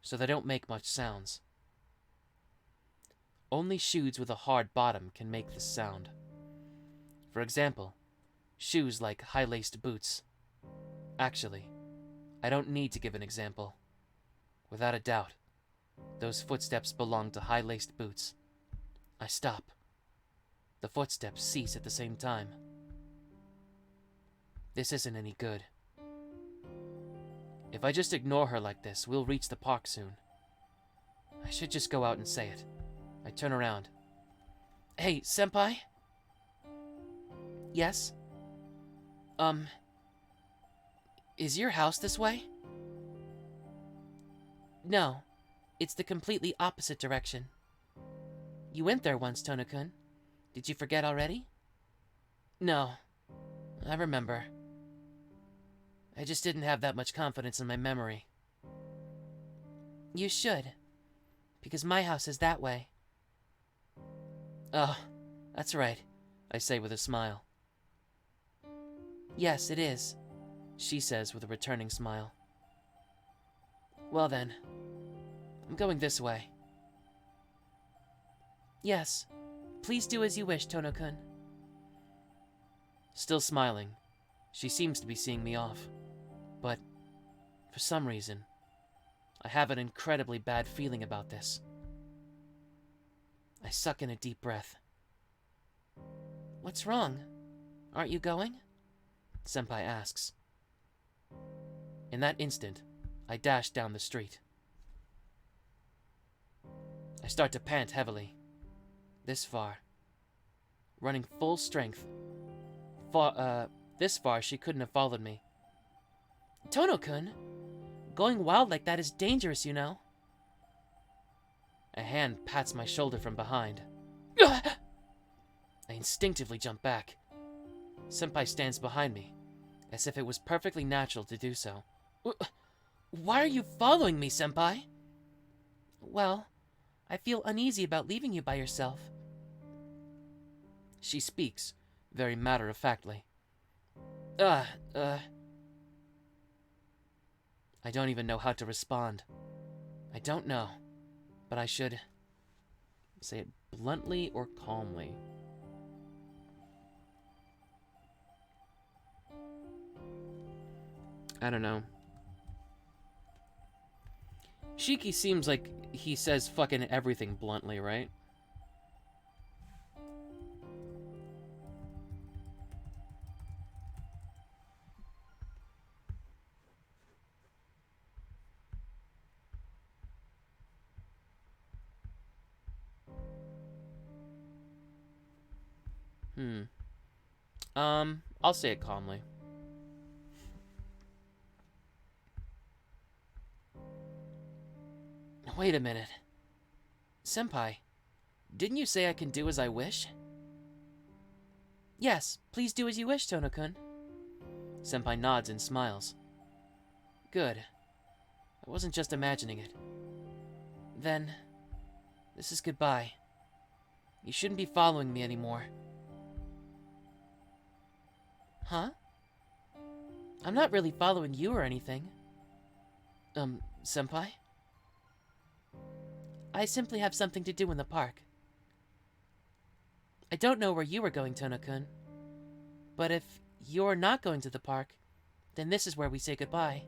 so they don't make much sounds. Only shoes with a hard bottom can make this sound. For example, shoes like high-laced boots. Actually, I don't need to give an example. Without a doubt, those footsteps belong to high-laced boots. I stop. The footsteps cease at the same time. This isn't any good. If I just ignore her like this, we'll reach the park soon. I should just go out and say it. I turn around. Hey, Senpai? Yes? Is your house this way? No. It's the completely opposite direction. You went there once, Tohno-kun. Did you forget already? No. I remember. I just didn't have that much confidence in my memory. You should. Because my house is that way. Oh, that's right, I say with a smile. Yes, it is, she says with a returning smile. Well then, I'm going this way. Yes. Please do as you wish, Tohno-kun. Still smiling, she seems to be seeing me off. But, for some reason, I have an incredibly bad feeling about this. I suck in a deep breath. What's wrong? Aren't you going? Senpai asks. In that instant, I dash down the street. I start to pant heavily. This far. Running full strength. This far she couldn't have followed me. Tohno-kun, going wild like that is dangerous, you know. A hand pats my shoulder from behind. I instinctively jump back. Senpai stands behind me, as if it was perfectly natural to do so. Why are you following me, Senpai? Well, I feel uneasy about leaving you by yourself. She speaks, very matter-of-factly. I don't even know how to respond. I don't know, but I should say it bluntly or calmly. I don't know. Shiki seems like he says fucking everything bluntly, right? I'll say it calmly. Wait a minute. Senpai, didn't you say I can do as I wish? Yes, please do as you wish, Tohno-kun. Senpai nods and smiles. Good. I wasn't just imagining it. Then, this is goodbye. You shouldn't be following me anymore. Huh? I'm not really following you or anything. Senpai? I simply have something to do in the park. I don't know where you are going, Tohno-kun. But if you're not going to the park, then this is where we say goodbye.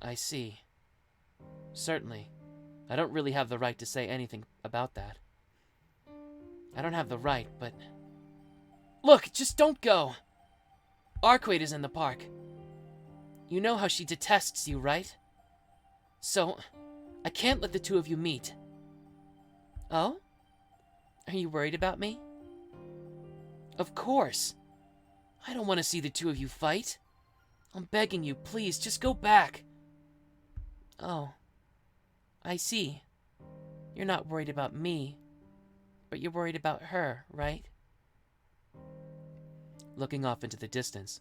I see. Certainly. I don't really have the right to say anything about that. I don't have the right, but... Look, just don't go! Arcueid is in the park. You know how she detests you, right? So, I can't let the two of you meet. Oh? Are you worried about me? Of course. I don't want to see the two of you fight. I'm begging you, please, just go back. Oh. I see. You're not worried about me, but you're worried about her, right? Looking off into the distance,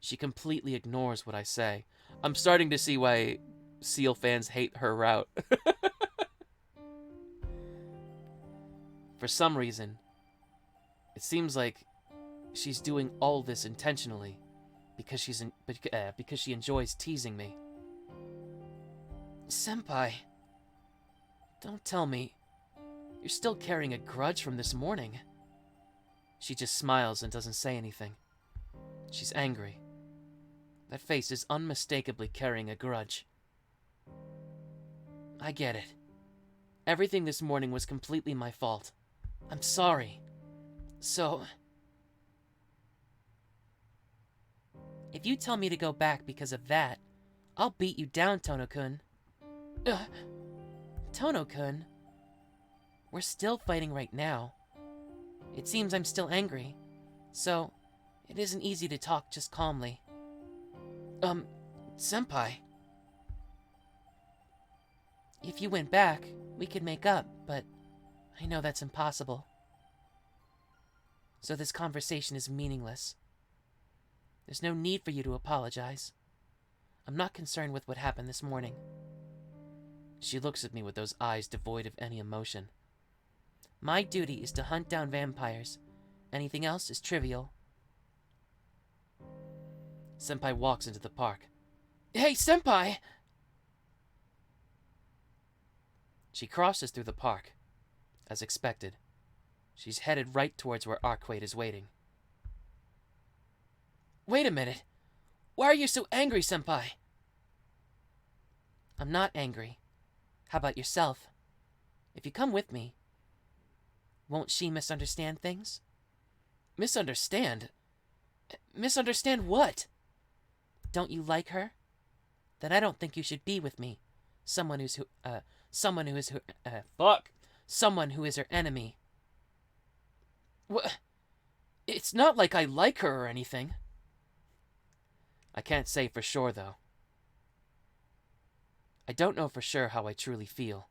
she completely ignores what I say. I'm starting to see why Seal fans hate her route. For some reason, it seems like she's doing all this intentionally because she enjoys teasing me. Senpai, don't tell me you're still carrying a grudge from this morning. She just smiles and doesn't say anything. She's angry. That face is unmistakably carrying a grudge. I get it. Everything this morning was completely my fault. I'm sorry. So... If you tell me to go back because of that, I'll beat you down, Tohno-kun. Tohno-kun, we're still fighting right now. It seems I'm still angry, so it isn't easy to talk just calmly. Senpai. If you went back, we could make up, but I know that's impossible. So this conversation is meaningless. There's no need for you to apologize. I'm not concerned with what happened this morning. She looks at me with those eyes devoid of any emotion. My duty is to hunt down vampires. Anything else is trivial. Senpai walks into the park. Hey, Senpai! She crosses through the park. As expected, she's headed right towards where Arcueid is waiting. Wait a minute. Why are you so angry, Senpai? I'm not angry. How about yourself? If you come with me, won't she misunderstand things? Misunderstand? Misunderstand what? Don't you like her? Then I don't think you should be with me. Someone who is her enemy. What? It's not like I like her or anything. I can't say for sure, though. I don't know for sure how I truly feel.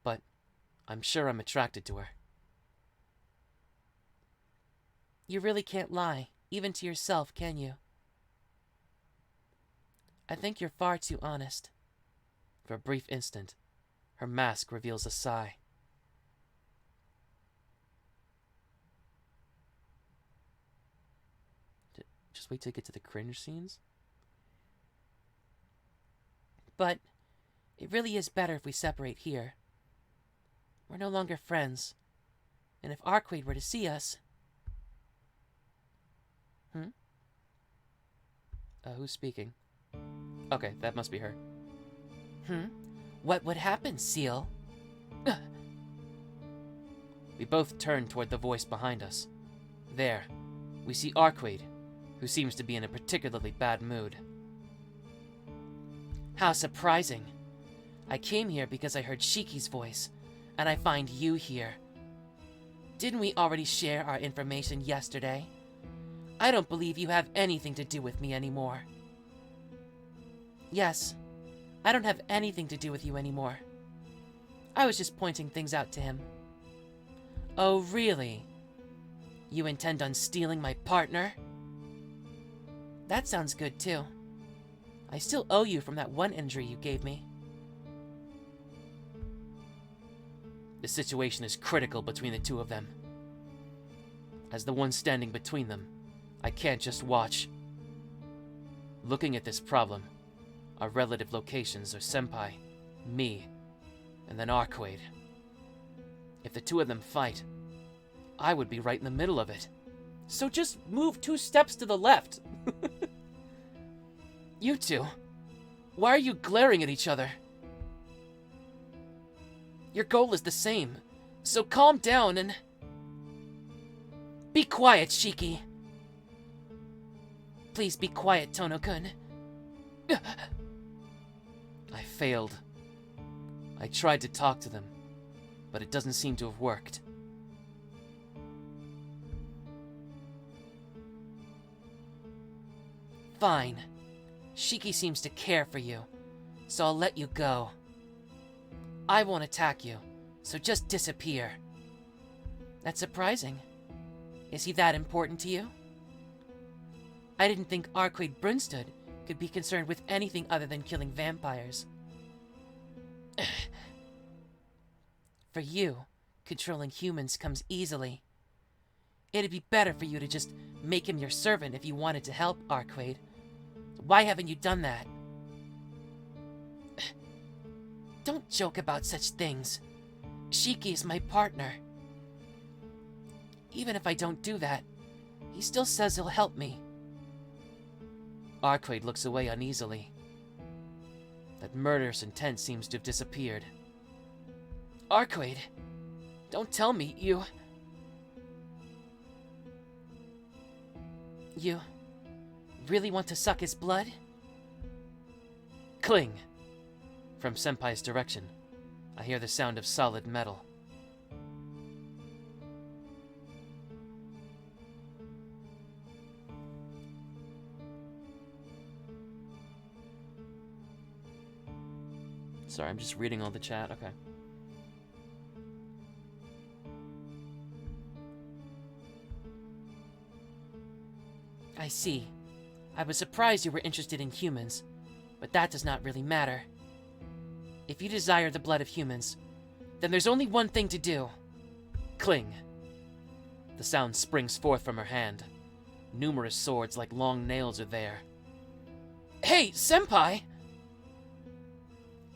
But I'm sure I'm attracted to her. You really can't lie, even to yourself, can you? I think you're far too honest. For a brief instant, her mask reveals a sigh. Just wait till you get to the cringe scenes. But it really is better if we separate here. We're no longer friends. And if Arcueid were to see us... Who's speaking? Okay, that must be her. What would happen, Seal? We both turn toward the voice behind us. There, we see Arcueid, who seems to be in a particularly bad mood. How surprising. I came here because I heard Shiki's voice, and I find you here. Didn't we already share our information yesterday? I don't believe you have anything to do with me anymore. Yes, I don't have anything to do with you anymore. I was just pointing things out to him. Oh, really? You intend on stealing my partner? That sounds good, too. I still owe you from that one injury you gave me. The situation is critical between the two of them. As the one standing between them, I can't just watch. Looking at this problem, our relative locations are Senpai, me, and then Arcueid. If the two of them fight, I would be right in the middle of it. So just move 2 steps to the left. You two, why are you glaring at each other? Your goal is the same, so calm down and... Be quiet, Shiki. Please be quiet, Tohno-kun. I failed. I tried to talk to them, but it doesn't seem to have worked. Fine. Shiki seems to care for you, so I'll let you go. I won't attack you, so just disappear. That's surprising. Is he that important to you? I didn't think Arcueid Brunstad could be concerned with anything other than killing vampires. For you, controlling humans comes easily. It'd be better for you to just make him your servant if you wanted to help Arcueid. Why haven't you done that? Don't joke about such things. Shiki is my partner. Even if I don't do that, he still says he'll help me. Arcueid looks away uneasily. That murderous intent seems to have disappeared. Arcueid, don't tell me you really want to suck his blood? Cling! From Senpai's direction, I hear the sound of solid metal. Sorry, I'm just reading all the chat. Okay. I see. I was surprised you were interested in humans, but that does not really matter. If you desire the blood of humans, then there's only one thing to do. Cling. The sound springs forth from her hand. Numerous swords like long nails are there. Hey, Senpai!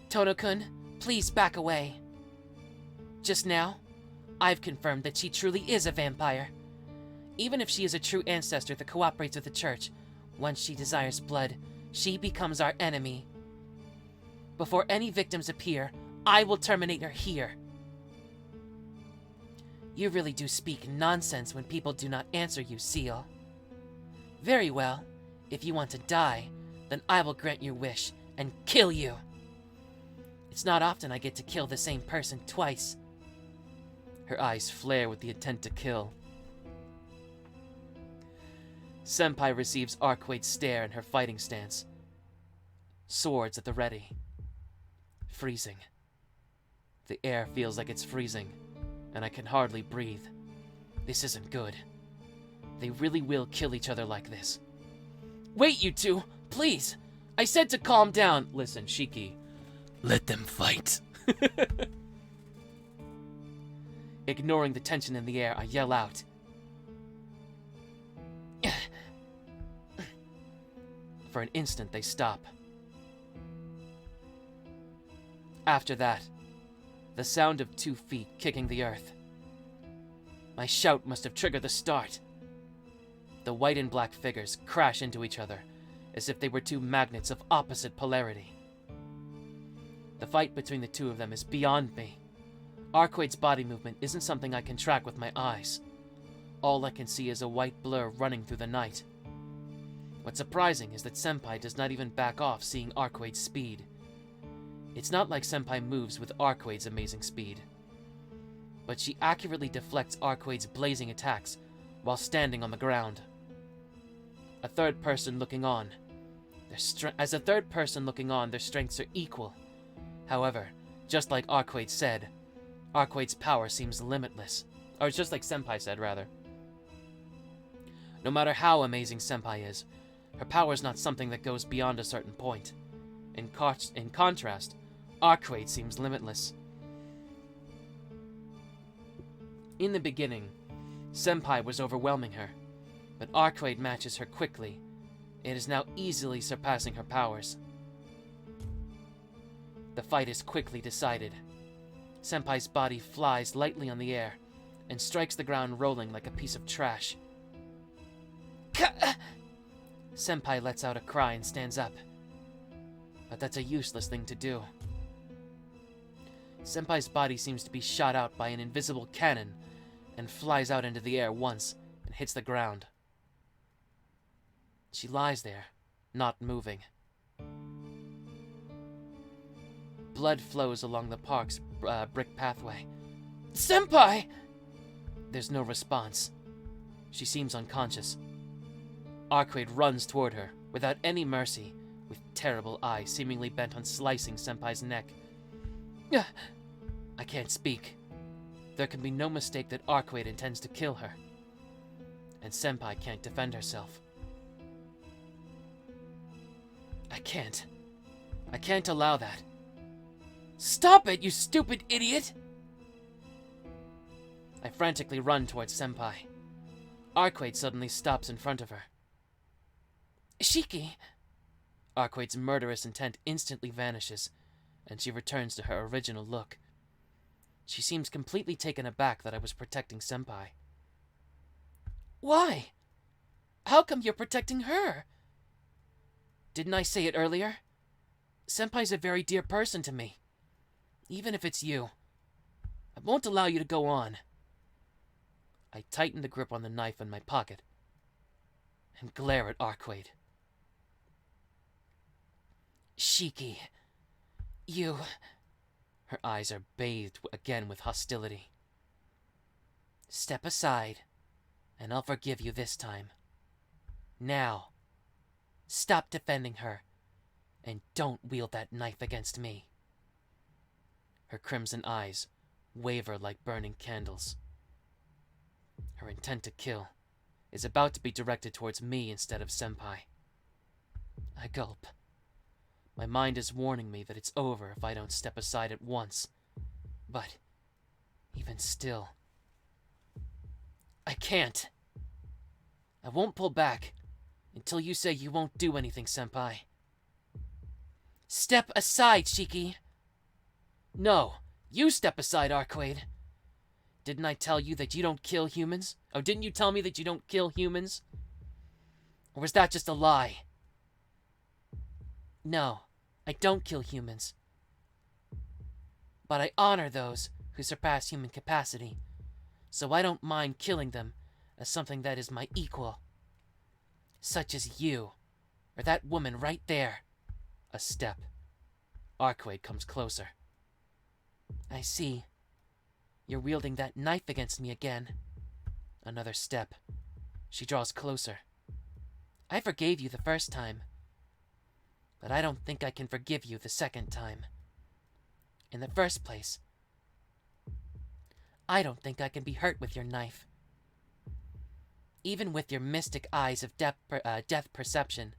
Tohno-kun, please back away. Just now, I've confirmed that she truly is a vampire. Even if she is a true ancestor that cooperates with the church, once she desires blood, she becomes our enemy. Before any victims appear, I will terminate her here. You really do speak nonsense when people do not answer you, Seal. Very well. If you want to die, then I will grant your wish and kill you. It's not often I get to kill the same person twice. Her eyes flare with the intent to kill. Senpai receives Arcueid's stare in her fighting stance. Swords at the ready. Freezing. The air feels like it's freezing, and I can hardly breathe. This isn't good. They really will kill each other like this. Wait, you two! Please! I said to calm down! Listen, Shiki. Let them fight. Ignoring the tension in the air, I yell out. For an instant, they stop. After that, the sound of 2 feet kicking the earth. My shout must have triggered the start. The white and black figures crash into each other, as if they were 2 magnets of opposite polarity. The fight between the 2 of them is beyond me. Arcueid's body movement isn't something I can track with my eyes. All I can see is a white blur running through the night. What's surprising is that Senpai does not even back off seeing Arcueid's speed. It's not like Senpai moves with Arcueid's amazing speed, but she accurately deflects Arcueid's blazing attacks while standing on the ground. A third person looking on, the As a third person looking on, their strengths are equal. However, just like Arcueid said, Arcueid's power seems limitless. Or just like Senpai said, rather. No matter how amazing Senpai is, her power is not something that goes beyond a certain point. In contrast, Arcueid seems limitless. In the beginning, Senpai was overwhelming her, but Arcueid matches her quickly. It is now easily surpassing her powers. The fight is quickly decided. Senpai's body flies lightly on the air and strikes the ground rolling like a piece of trash. Senpai lets out a cry and stands up. But that's a useless thing to do. Senpai's body seems to be shot out by an invisible cannon and flies out into the air once and hits the ground. She lies there, not moving. Blood flows along the park's brick pathway. Senpai! There's no response. She seems unconscious. Arcueid runs toward her, without any mercy, with terrible eyes seemingly bent on slicing Senpai's neck. I can't speak. There can be no mistake that Arcueid intends to kill her. And Senpai can't defend herself. I can't allow that. Stop it, you stupid idiot! I frantically run towards Senpai. Arcueid suddenly stops in front of her. Shiki! Arcueid's murderous intent instantly vanishes, and she returns to her original look. She seems completely taken aback that I was protecting Senpai. Why? How come you're protecting her? Didn't I say it earlier? Senpai's a very dear person to me. Even if it's you. I won't allow you to go on. I tighten the grip on the knife in my pocket and glare at Arcueid. Shiki, you... Her eyes are bathed again with hostility. Step aside, and I'll forgive you this time. Now, stop defending her, and don't wield that knife against me. Her crimson eyes waver like burning candles. Her intent to kill is about to be directed towards me instead of Senpai. I gulp. My mind is warning me that it's over if I don't step aside at once. But, even still, I can't. I won't pull back until you say you won't do anything, Senpai. Step aside, Shiki! No, you step aside, Arcueid. Didn't I tell you that you don't kill humans? Oh, didn't you tell me that you don't kill humans? Or was that just a lie? No, I don't kill humans. But I honor those who surpass human capacity, so I don't mind killing them as something that is my equal. Such as you, or that woman right there. A step. Arcueid comes closer. I see. You're wielding that knife against me again. Another step. She draws closer. I forgave you the first time, but I don't think I can forgive you the second time. In the first place, I don't think I can be hurt with your knife. Even with your mystic eyes of death perception,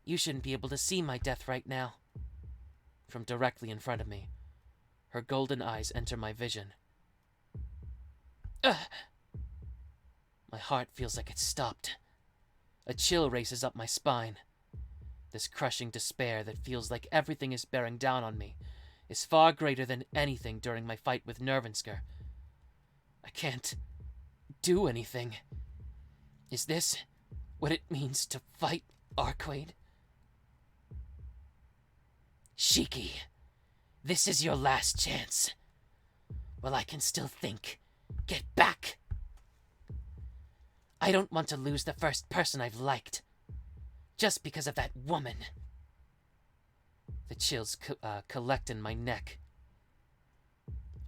you shouldn't be able to see my death right now. From directly in front of me, her golden eyes enter my vision. Ugh. My heart feels like it's stopped. A chill races up my spine. This crushing despair that feels like everything is bearing down on me is far greater than anything during my fight with Nervensker. I can't do anything. Is this what it means to fight Arcueid? Shiki, this is your last chance. While I can still think, get back. I don't want to lose the first person I've liked, just because of that woman. The chills collect in my neck.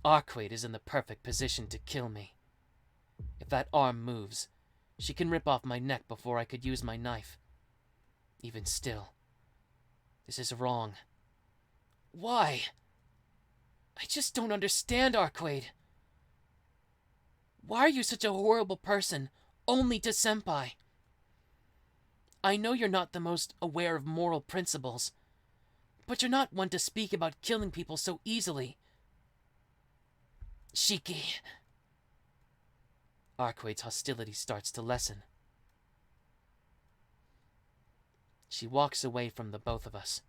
Arcueid is in the perfect position to kill me. If that arm moves, she can rip off my neck before I could use my knife. Even still, This is wrong. Why? I just don't understand, Arcueid. Why are you such a horrible person, only to Senpai? I know you're not the most aware of moral principles, but you're not one to speak about killing people so easily. Shiki. Arcueid's hostility starts to lessen. She walks away from the both of us.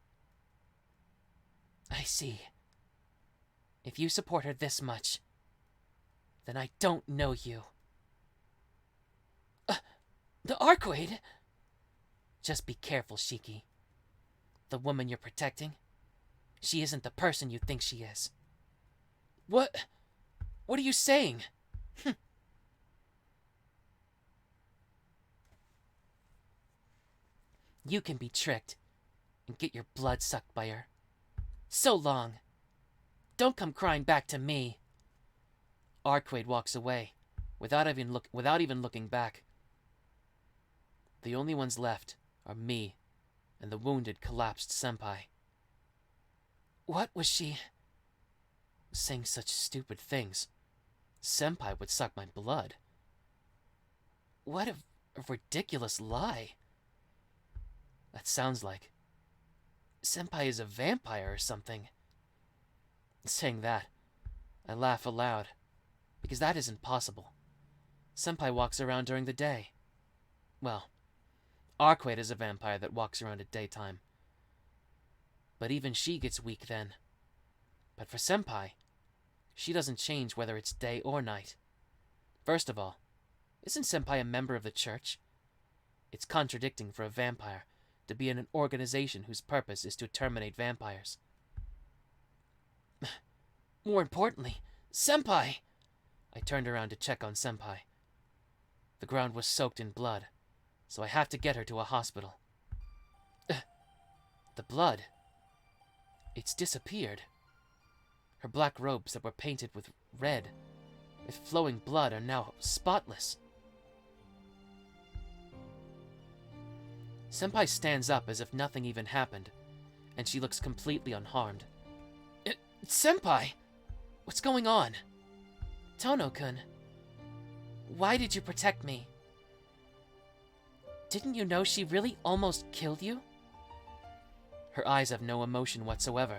I see. If you support her this much, then I don't know you. The Arcueid? Just be careful, Shiki. The woman you're protecting, she isn't the person you think she is. What are you saying? You can be tricked and get your blood sucked by her. So long. Don't come crying back to me. Arcueid walks away, without even looking back. The only ones left are me and the wounded, collapsed senpai. What was she saying? Such stupid things. Senpai would suck my blood. What a ridiculous lie. That sounds like Senpai is a vampire or something. Saying that, I laugh aloud, because that isn't possible. Senpai walks around during the day. Well, Arcueid is a vampire that walks around at daytime. But even she gets weak then. But for Senpai, she doesn't change whether it's day or night. First of all, isn't Senpai a member of the church? It's contradicting for a vampire to be in an organization whose purpose is to terminate vampires. More importantly, Senpai! I turned around to check on Senpai. The ground was soaked in blood, so I have to get her to a hospital. The blood. It's disappeared. Her black robes that were painted with red, with flowing blood, are now spotless. Senpai stands up as if nothing even happened, and she looks completely unharmed. Senpai! What's going on? Tohno-kun, why did you protect me? Didn't you know she really almost killed you? Her eyes have no emotion whatsoever.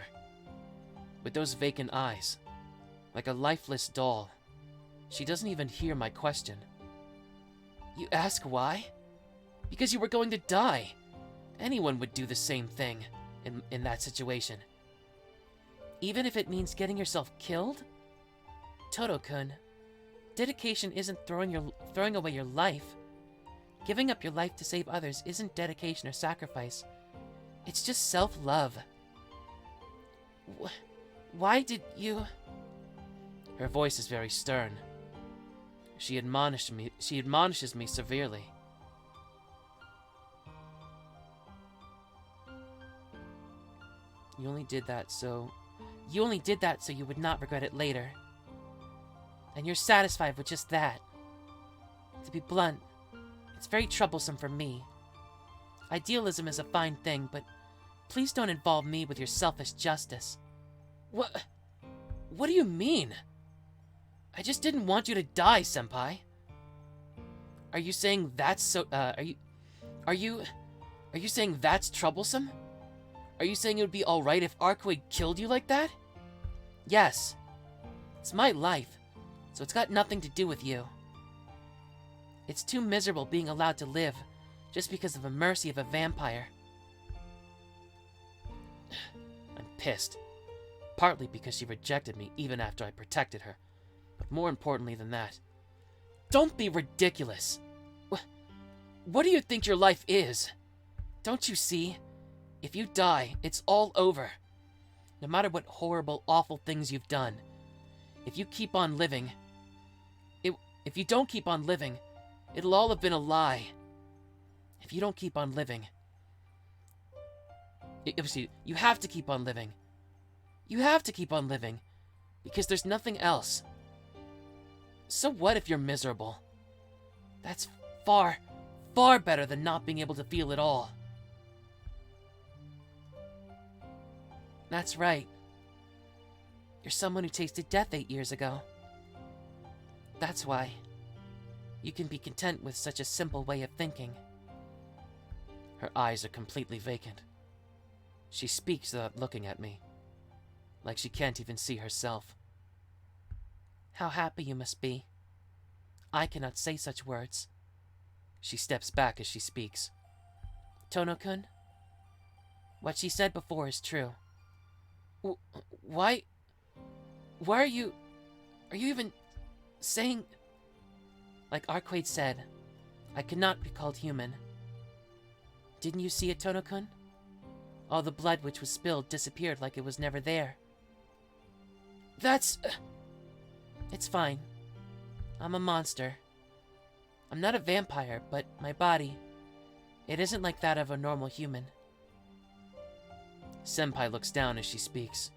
With those vacant eyes, like a lifeless doll, she doesn't even hear my question. You ask why? Because you were going to die. Anyone would do the same thing in that situation. Even if it means getting yourself killed? Tohno-kun, dedication isn't throwing away your life. Giving up your life to save others isn't dedication or sacrifice. It's just self-love. Why did you... Her voice is very stern. She admonishes me severely. You only did that so you would not regret it later. And you're satisfied with just that. To be blunt, it's very troublesome for me. Idealism is a fine thing, but please don't involve me with your selfish justice. What do you mean? I just didn't want you to die, Senpai. Are you saying that's so, are you saying that's troublesome? Are you saying it would be alright if Arcueid killed you like that? Yes. It's my life, so it's got nothing to do with you. It's too miserable being allowed to live just because of the mercy of a vampire. I'm pissed. Partly because she rejected me even after I protected her. But more importantly than that, don't be ridiculous. What do you think your life is? Don't you see? If you die, it's all over. No matter what horrible, awful things you've done. If you keep on living... If you don't keep on living, it'll all have been a lie. If you don't keep on living... You have to keep on living. You have to keep on living. Because there's nothing else. So what if you're miserable? That's far, far better than not being able to feel it all. That's right. You're someone who tasted death 8 years ago. That's why you can be content with such a simple way of thinking. Her eyes are completely vacant. She speaks without looking at me, like she can't even see herself. How happy you must be. I cannot say such words. She steps back as she speaks. Tohno-kun, what she said before is true. Why are you even saying... Like Arcueid said, I cannot be called human. Didn't you see it, Tohno-kun? All the blood which was spilled disappeared like it was never there. That's... It's fine. I'm a monster. I'm not a vampire, but my body, it isn't like that of a normal human. Senpai looks down as she speaks.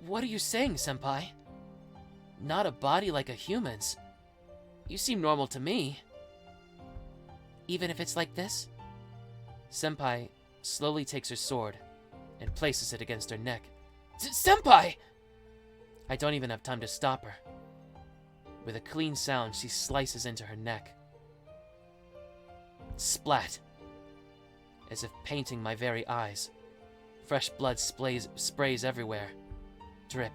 What are you saying, Senpai? Not a body like a human's. You seem normal to me. Even if it's like this? Senpai slowly takes her sword and places it against her neck. Senpai! I don't even have time to stop her. With a clean sound, she slices into her neck. Splat! As if painting my very eyes. Fresh blood sprays everywhere. Drip.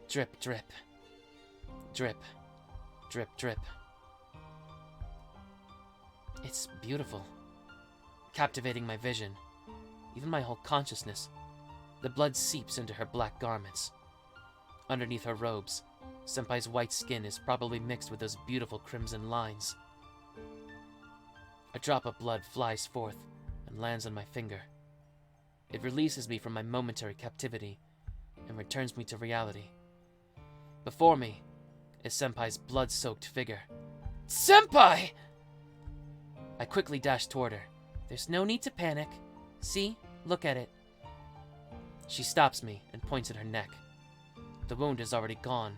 Drip, drip. Drip. Drip, drip. It's beautiful. Captivating my vision. Even my whole consciousness. The blood seeps into her black garments. Underneath her robes, Senpai's white skin is probably mixed with those beautiful crimson lines. A drop of blood flies forth and lands on my finger. It releases me from my momentary captivity and returns me to reality. Before me is Senpai's blood-soaked figure. Senpai! I quickly dash toward her. There's no need to panic. See? Look at it. She stops me and points at her neck. The wound is already gone,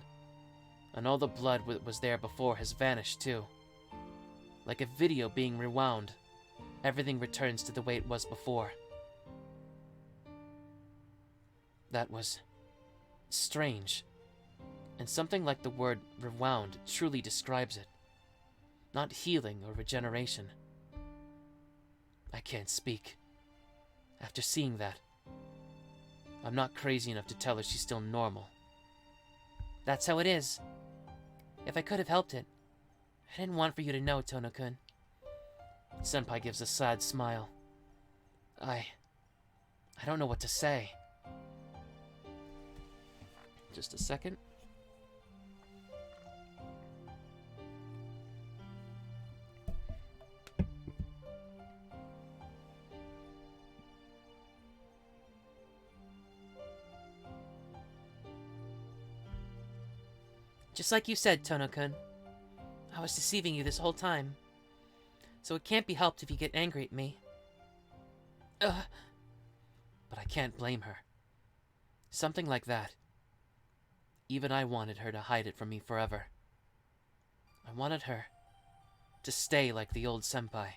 and all the blood that was there before has vanished too. Like a video being rewound, everything returns to the way it was before. That was strange, and something like the word rewound truly describes it. Not healing or regeneration. I can't speak. After seeing that, I'm not crazy enough to tell her she's still normal. That's how it is. If I could have helped it, I didn't want for you to know, Tohno-kun. Senpai gives a sad smile. I don't know what to say. Just a second. Just like you said, Tohno-kun. I was deceiving you this whole time. So it can't be helped if you get angry at me. But I can't blame her. Something like that. Even I wanted her to hide it from me forever. I wanted her to stay like the old senpai.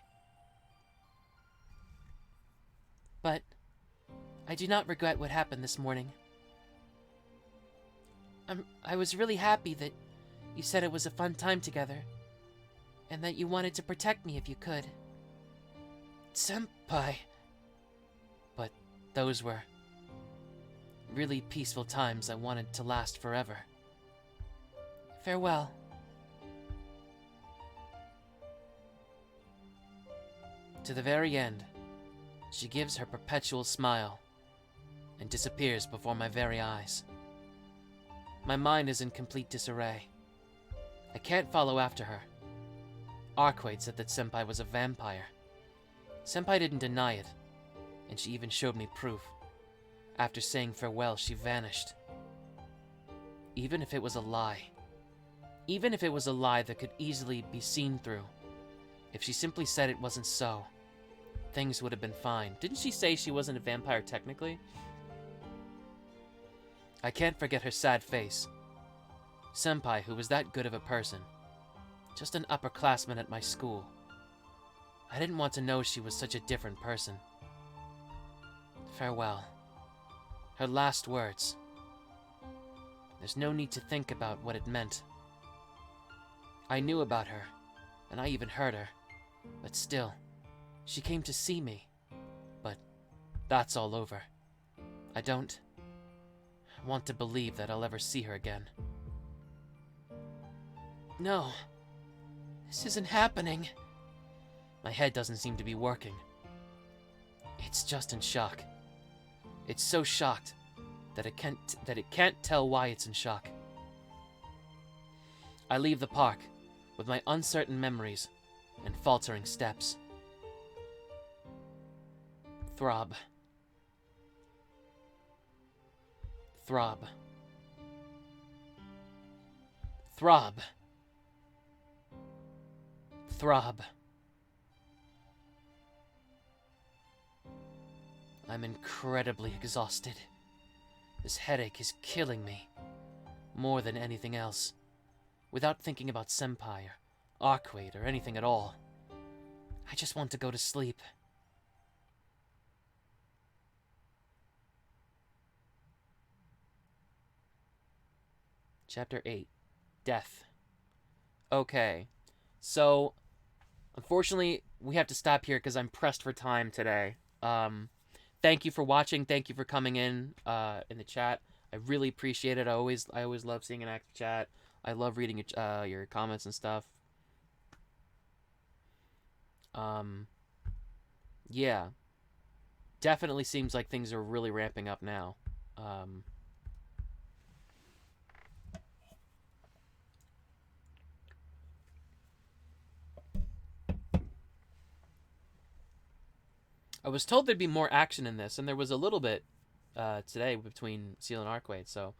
But I do not regret what happened this morning. I was really happy that you said it was a fun time together, and that you wanted to protect me if you could. Senpai! But those were really peaceful times I wanted to last forever. Farewell. To the very end, she gives her perpetual smile and disappears before my very eyes. My mind is in complete disarray. I can't follow after her. Arcueid said that Senpai was a vampire. Senpai didn't deny it, and she even showed me proof. After saying farewell, she vanished. Even if it was a lie. Even if it was a lie that could easily be seen through. If she simply said it wasn't so, things would have been fine. Didn't she say she wasn't a vampire technically? I can't forget her sad face. Senpai, who was that good of a person. Just an upperclassman at my school. I didn't want to know she was such a different person. Farewell. Her last words. There's no need to think about what it meant. I knew about her, and I even heard her. But still, she came to see me. But that's all over. I don't want to believe that I'll ever see her again. No. This isn't happening. My head doesn't seem to be working. It's just in shock. It's so shocked that it can't tell why it's in shock. I leave the park with my uncertain memories and faltering steps. Throb. Throb. Throb. Throb. I'm incredibly exhausted. This headache is killing me. More than anything else. Without thinking about Senpai or Arcueid or anything at all. I just want to go to sleep. Chapter 8. Death. Okay. So, unfortunately, we have to stop here because I'm pressed for time today. Thank you for watching. Thank you for coming in the chat. I really appreciate it. I always love seeing an active chat. I love reading your comments and stuff. Yeah. Definitely seems like things are really ramping up now. I was told there'd be more action in this, and there was a little bit today between Seal and Arcueid, so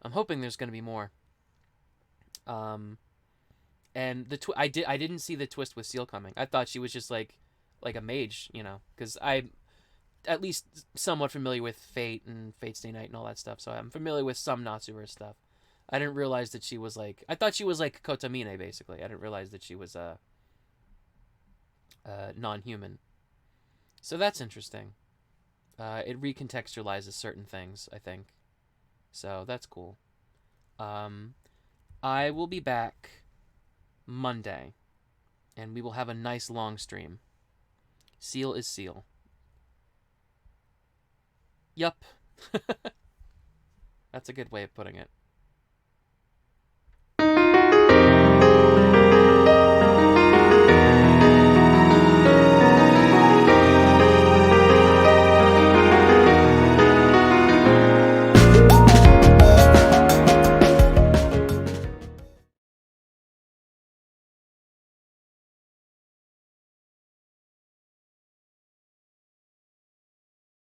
I'm hoping there's going to be more. And I didn't see the twist with Seal coming. I thought she was just like a mage, you know, because I'm at least somewhat familiar with Fate and Fate Stay Night and all that stuff, so I'm familiar with some Natsuer stuff. I didn't realize that she was like... I thought she was like Kotomine, basically. I didn't realize that she was non-human. So that's interesting. It recontextualizes certain things, I think. So that's cool. I will be back Monday, and we will have a nice long stream. Seal is Seal. Yup. That's a good way of putting it.